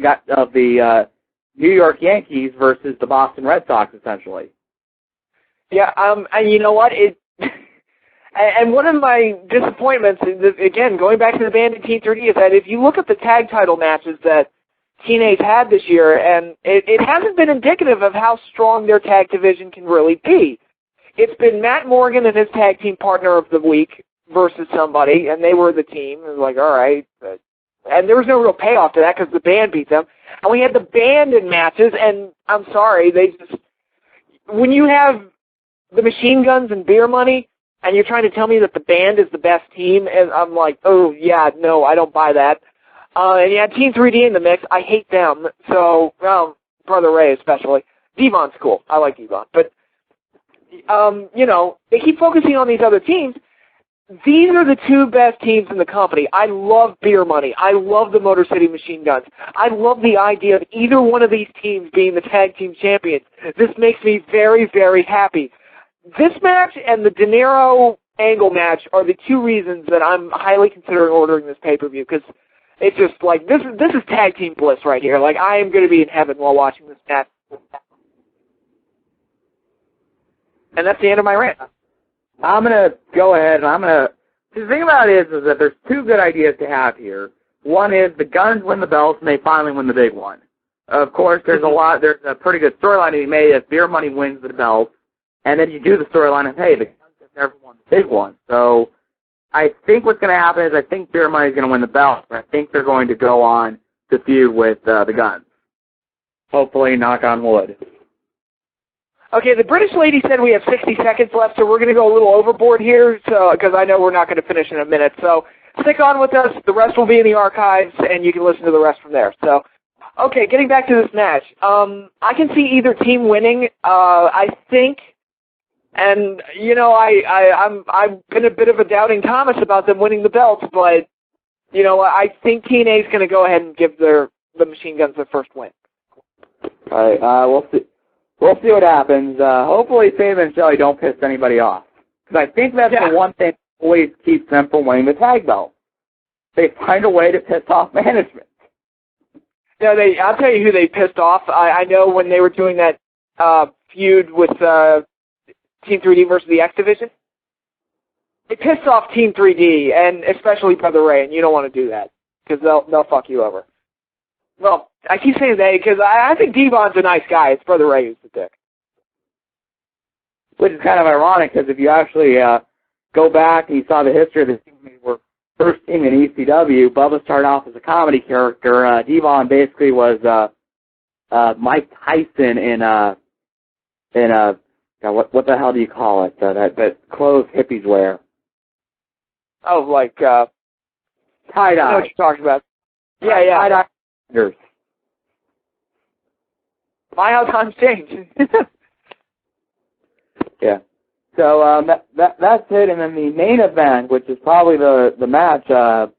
the New York Yankees versus the Boston Red Sox, essentially. Yeah, and you know what? And one of my disappointments, again, going back to the band in Team 3D, is that if you look at the tag title matches that TNA's had this year, and it hasn't been indicative of how strong their tag division can really be. It's been Matt Morgan and his tag team partner of the week versus somebody, and they were the team. It was like, all right. And there was no real payoff to that because the band beat them. And we had the band in matches, and I'm sorry, when you have the Machine Guns and Beer Money, and you're trying to tell me that the band is the best team, and I'm like, oh, yeah, no, I don't buy that. And you had Team 3D in the mix. I hate them. So, Brother Ray especially. Devon's cool. I like Devon. But, they keep focusing on these other teams. These are the two best teams in the company. I love Beer Money. I love the Motor City Machine Guns. I love the idea of either one of these teams being the tag team champions. This makes me very, very happy. This match and the De Niro Angle match are the two reasons that I'm highly considering ordering this pay-per-view, because it's just like, this is tag team bliss right here. Like, I am going to be in heaven while watching this match. And that's the end of my rant. I'm going to go ahead and the thing about it is that there's two good ideas to have here. One is the Guns win the belts and they finally win the big one. Of course, there's a pretty good storyline to be made if Beer Money wins the belts, and then you do the storyline of, hey, the Guns have never won the big one. So I think what's going to happen is I think Beer Money is going to win the belt, but I think they're going to go on to feud with the Guns. Hopefully, knock on wood. Okay, the British lady said we have 60 seconds left, so we're going to go a little overboard here, because I know we're not going to finish in a minute. So stick on with us. The rest will be in the archives, and you can listen to the rest from there. So, okay, getting back to this match. I can see either team winning. I think, and I've been a bit of a doubting Thomas about them winning the belts, but I think TNA is going to go ahead and give the Machine Guns their first win. All right, we'll see. We'll see what happens. Hopefully, Sam and Shelley don't piss anybody off, because I think that's the one thing that always keeps them from winning the tag belt. They find a way to piss off management. No, I'll tell you who they pissed off. I know when they were doing that feud with Team 3D versus the X Division, they pissed off Team 3D, and especially Brother Ray, and you don't want to do that, because they'll fuck you over. Well, I keep saying they because I think Devon's a nice guy. It's Brother Ray who's the dick. Which is kind of ironic, because if you actually go back and you saw the history of the team, they were first team in ECW. Bubba started off as a comedy character. Devon basically was Mike Tyson in what the hell do you call it? That clothes hippies wear. Oh, like tie-dye. I know what you're talking about. Yeah. Tie-dye. My how times change. Yeah. So that's it, and then the main event, which is probably the match. This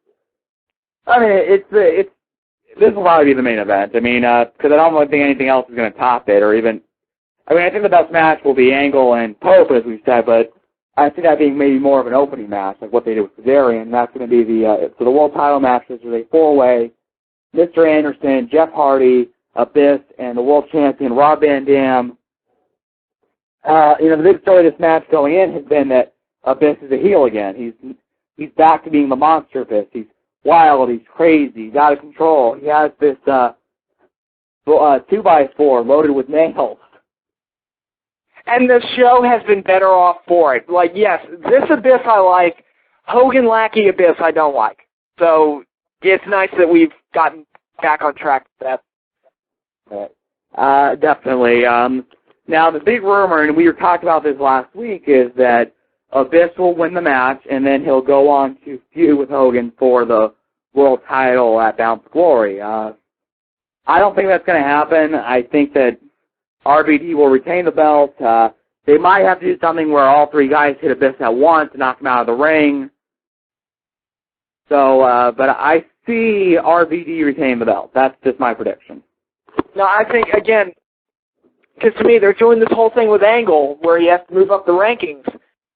will probably be the main event. I mean, because I don't think anything else is going to top it, or even. I mean, I think the best match will be Angle and Pope, as we've said, but I see that being maybe more of an opening match, like what they did with Kazarian. That's going to be the world title matches with a four-way. Mr. Anderson, Jeff Hardy, Abyss and the world champion Rob Van Dam. The big story of this match going in has been that Abyss is a heel again. He's back to being the monster Abyss. He's wild, he's crazy, he's out of control. He has this 2x4 loaded with nails. And the show has been better off for it. Like, yes, this Abyss I like. Hogan Lackey Abyss I don't like. So it's nice that we've gotten back on track with that. Definitely. Now, the big rumor, and we were talking about this last week, is that Abyss will win the match, and then he'll go on to feud with Hogan for the world title at Bound for Glory. I don't think that's going to happen. I think that RVD will retain the belt. They might have to do something where all three guys hit Abyss at once to knock him out of the ring. So, but I see RVD retain the belt. That's just my prediction. No, I think, again, because to me, they're doing this whole thing with Angle where you have to move up the rankings.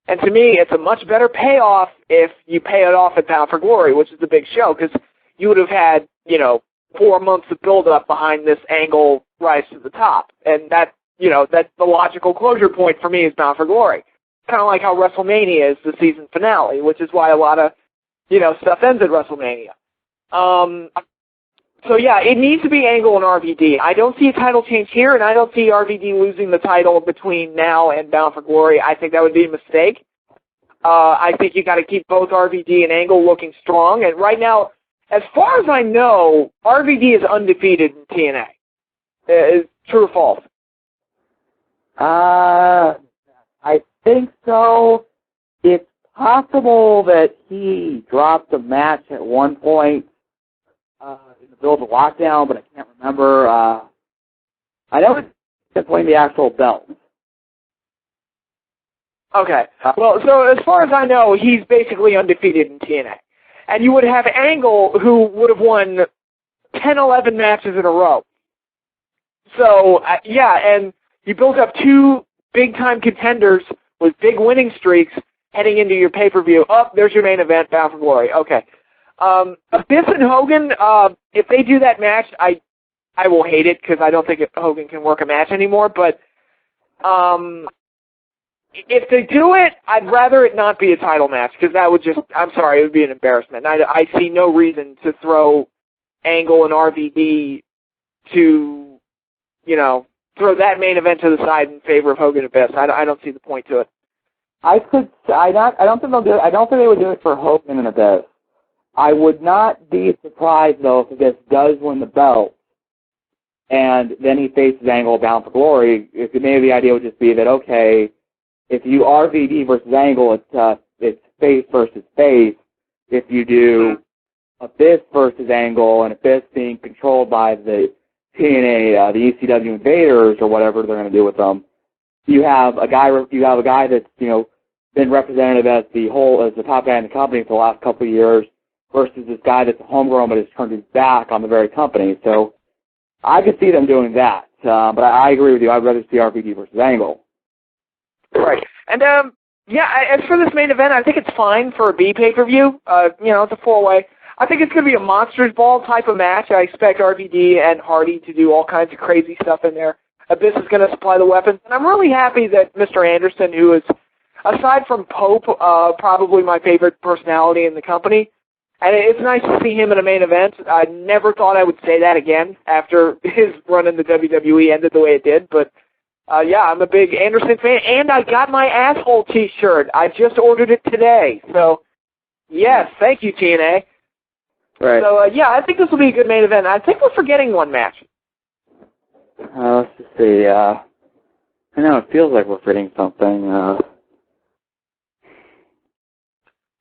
And to me, it's a much better payoff if you pay it off at Bound for Glory, which is the big show, because you would have had, 4 months of build-up behind this Angle rise to the top. And that's the logical closure point for me is Bound for Glory. Kind of like how WrestleMania is the season finale, which is why a lot of, stuff ends at WrestleMania. So yeah, it needs to be Angle and RVD. I don't see a title change here, and I don't see RVD losing the title between now and Bound for Glory. I think that would be a mistake. I think you got to keep both RVD and Angle looking strong. And right now, as far as I know, RVD is undefeated in TNA. Is true or false? I think so. It's possible that he dropped a match at one point in the middle of the lockdown, but I can't remember. I know it's winning the actual belt. Okay. Well, so as far as I know, he's basically undefeated in TNA. And you would have Angle, who would have won 10, 11 matches in a row. So, and you built up 2 big-time contenders with big winning streaks heading into your pay-per-view. Oh, there's your main event, Bound for Glory. Okay. Abyss and Hogan, if they do that match, I will hate it because I don't think Hogan can work a match anymore. But if they do it, I'd rather it not be a title match because that would it would be an embarrassment. I see no reason to throw Angle and RVD to, throw that main event to the side in favor of Hogan Abyss. I don't see the point to it. I don't think they'll do it. I don't think they would do it for Hogan and Abyss. I would not be surprised though if Abyss does win the belt, and then he faces Angle Bound for Glory. If maybe the idea would just be that if you RVD versus Angle, it's face versus face. If you do Abyss versus Angle, and Abyss being controlled by the TNA, the ECW Invaders or whatever they're going to do with them, you have a guy that's been representative as the top guy in the company for the last couple of years, versus this guy that's homegrown but has turned his back on the very company. So I could see them doing that. But I agree with you. I'd rather see RVD versus Angle. Right. And, as for this main event, I think it's fine for a B pay-per-view. It's a 4-way. I think it's going to be a Monsters Ball type of match. I expect RVD and Hardy to do all kinds of crazy stuff in there. Abyss is going to supply the weapons. And I'm really happy that Mr. Anderson, who is, aside from Pope, probably my favorite personality in the company, and it's nice to see him in a main event. I never thought I would say that again after his run in the WWE ended the way it did, but I'm a big Anderson fan, and I got my asshole T-shirt. I just ordered it today. So, yes, thank you, TNA. Right. So, I think this will be a good main event. I think we're forgetting one match. Let's just see. I know it feels like we're forgetting something.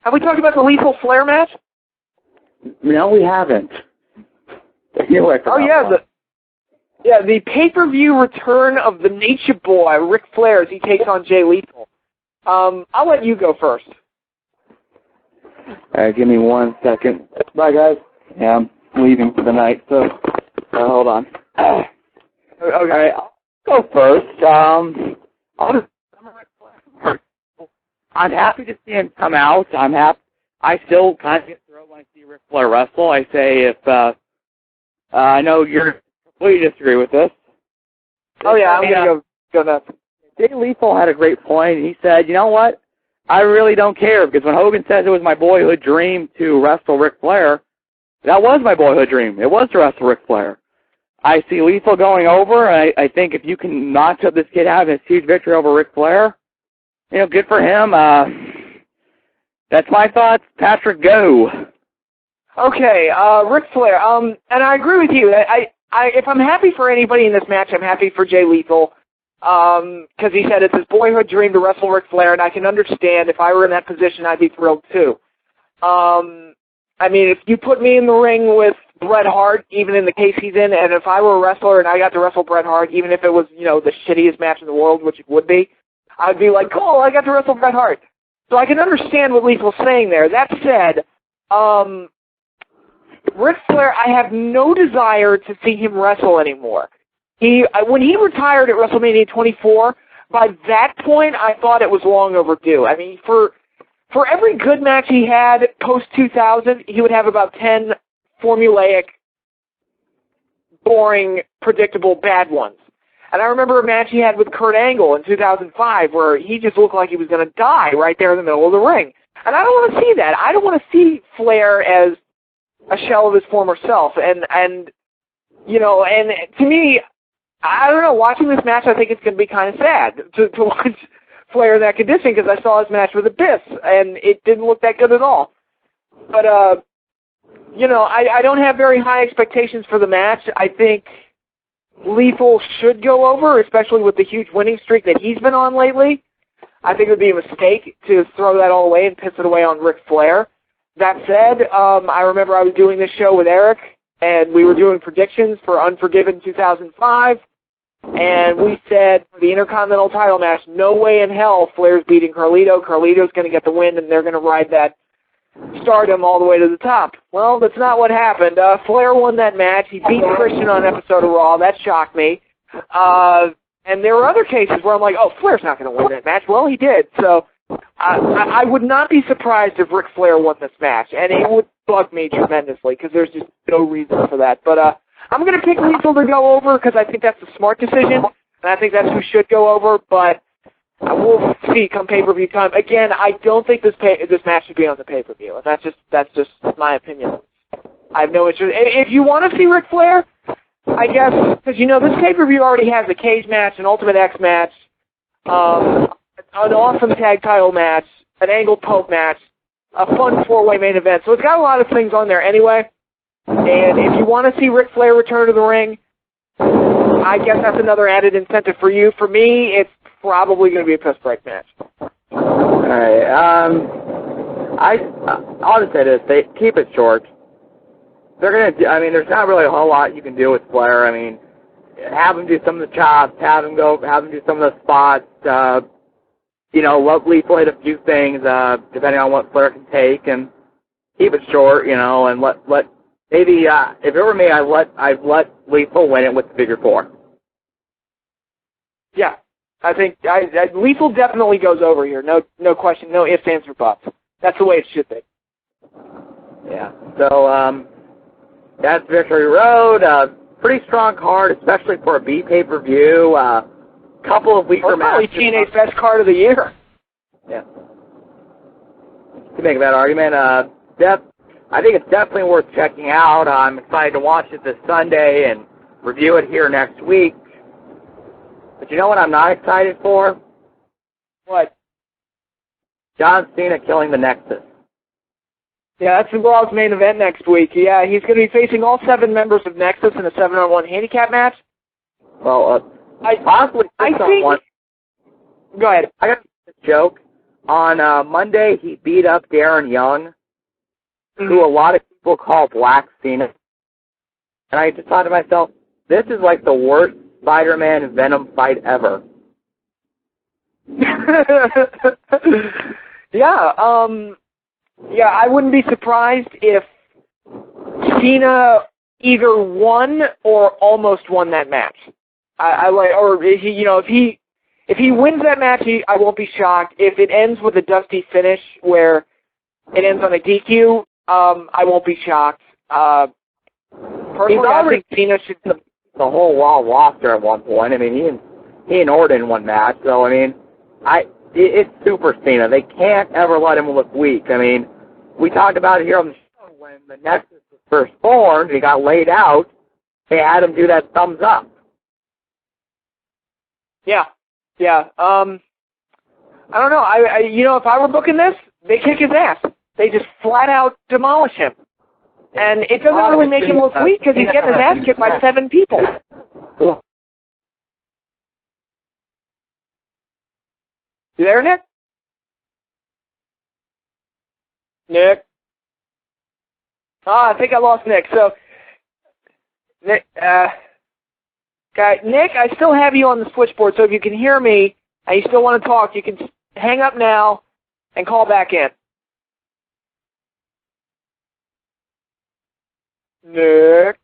Have we talked about the Lethal Flair match? No, we haven't. The pay-per-view return of the Nature Boy, Ric Flair, as he takes on Jay Lethal. I'll let you go first. All right, give me 1 second. Bye, guys. Yeah, I'm leaving for the night, so hold on. Okay. All right, I'll go first. I'm happy to see him come out. I still kind of get thrown when I see Ric Flair wrestle. I say if I know you're Will you disagree with this? Oh, yeah, I'm going to go nuts. Jay Lethal had a great point. He said, you know what? I really don't care, because when Hogan says it was my boyhood dream to wrestle Ric Flair, that was my boyhood dream. It was to wrestle Ric Flair. I see Lethal going over, and I think if you can knock this kid out of his huge victory over Ric Flair, good for him. That's my thoughts. Patrick, go. Okay, Ric Flair. And I agree with you. If I'm happy for anybody in this match, I'm happy for Jay Lethal. Because he said it's his boyhood dream to wrestle Ric Flair, and I can understand if I were in that position, I'd be thrilled too. I mean, if you put me in the ring with Bret Hart, even in the case he's in, and if I were a wrestler and I got to wrestle Bret Hart, even if it was, the shittiest match in the world, which it would be, I'd be like, cool, I got to wrestle Bret Hart. So I can understand what Lethal's saying there. That said, Ric Flair, I have no desire to see him wrestle anymore. When he retired at WrestleMania 24, by that point, I thought it was long overdue. I mean, for every good match he had post-2000, he would have about 10 formulaic, boring, predictable, bad ones. And I remember a match he had with Kurt Angle in 2005 where he just looked like he was going to die right there in the middle of the ring. And I don't want to see that. I don't want to see Flair as a shell of his former self. And to me, I don't know, watching this match, I think it's going to be kind of sad to watch Flair in that condition because I saw his match with Abyss, and it didn't look that good at all. But, I don't have very high expectations for the match. I think Lethal should go over, especially with the huge winning streak that he's been on lately. I think it would be a mistake to throw that all away and piss it away on Ric Flair. That said, I remember I was doing this show with Eric, and we were doing predictions for Unforgiven 2005, and we said for the Intercontinental title match, no way in hell Flair's beating Carlito. Carlito's going to get the win, and they're going to ride that stardom all the way to the top. Well, that's not what happened. Flair won that match. He beat Christian on an episode of Raw. That shocked me. And there were other cases where I'm like, oh, Flair's not going to win that match. Well, he did. So I would not be surprised if Ric Flair won this match, and it would bug me tremendously because there's just no reason for that. But I'm going to pick Lethal to go over because I think that's a smart decision, and I think that's who should go over, but we'll see come pay-per-view time. Again, I don't think this match should be on the pay-per-view, and that's just my opinion. I have no interest. If you want to see Ric Flair, I guess, because this pay-per-view already has a cage match, an Ultimate X match, an awesome tag title match, an Angle Pope match, a fun four-way main event. So it's got a lot of things on there anyway. And if you want to see Ric Flair return to the ring, I guess that's another added incentive for you. For me, it's probably going to be a piss break match. All right. I'll just say this: they keep it short. They're going to. I mean, there's not really a whole lot you can do with Flair. I mean, have him do some of the chops, have him do some of the spots. Let Lethal hit a few things, depending on what Flair can take, and keep it short. And let maybe if it were me, I'd let Lethal win it with the figure four. Yeah, I think Lethal definitely goes over here. No question, no ifs, ands, or buts. That's the way it should be. Yeah. So that's Victory Road. Pretty strong card, especially for a B pay-per-view. Couple of weaker matches. Probably TNA's best card of the year. Yeah. To make that argument, I think it's definitely worth checking out. I'm excited to watch it this Sunday and review it here next week. But you know what I'm not excited for? What? John Cena killing the Nexus. Yeah, that's the Raw's main event next week. Yeah, he's going to be facing all 7 members of Nexus in a 7-on-1 handicap match. Well, I think... One. Go ahead. I got a joke. On Monday, he beat up Darren Young, who a lot of people call Black Cena. And I just thought to myself, this is like the worst Spider-Man Venom fight ever. Yeah, I wouldn't be surprised if Cena either won or almost won that match. If he wins that match, I won't be shocked. If it ends with a dusty finish where it ends on a DQ, I won't be shocked. Personally, I think Cena should. whole Raw roster at one point. I mean, he and Orton won match. So I mean, it's Super Cena. They can't ever let him look weak. I mean, we talked about it here on the show when the Nexus was first formed and he got laid out. They had him do that thumbs up. Yeah. I don't know. If I were booking this, they kick his ass. They just flat out demolish him. And it doesn't really make him look weak because he's getting his ass kicked by 7 people. You there, Nick? Nick? I think I lost Nick. So, Nick, Nick, I still have you on the switchboard, so if you can hear me and you still want to talk, you can hang up now and call back in. Nick?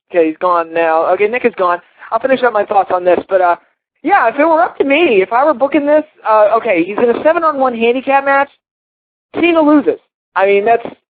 Okay, he's gone now. Okay, Nick is gone. I'll finish up my thoughts on this, but yeah, if it were up to me, if I were booking this, okay, he's in a 7-on-1 handicap match. Cena loses. I mean,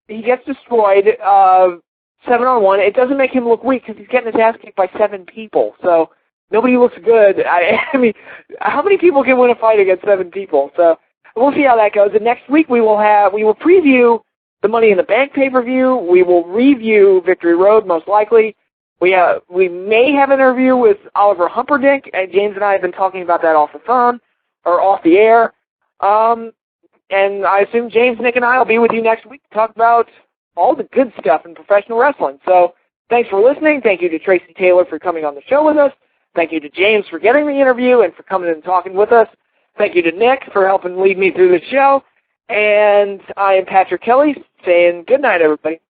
he gets destroyed 7-on-1. It doesn't make him look weak because he's getting his ass kicked by 7 people. So nobody looks good. I mean, how many people can win a fight against 7 people? So we'll see how that goes. And next week we will preview the Money in the Bank pay-per-view. We will review Victory Road most likely. We may have an interview with Oliver Humperdink, and James and I have been talking about that off the phone or off the air. And I assume James, Nick, and I will be with you next week to talk about all the good stuff in professional wrestling. So thanks for listening. Thank you to Tracii Taylor for coming on the show with us. Thank you to James for getting the interview and for coming and talking with us. Thank you to Nick for helping lead me through the show. And I am Patrick Kelly saying good night, everybody.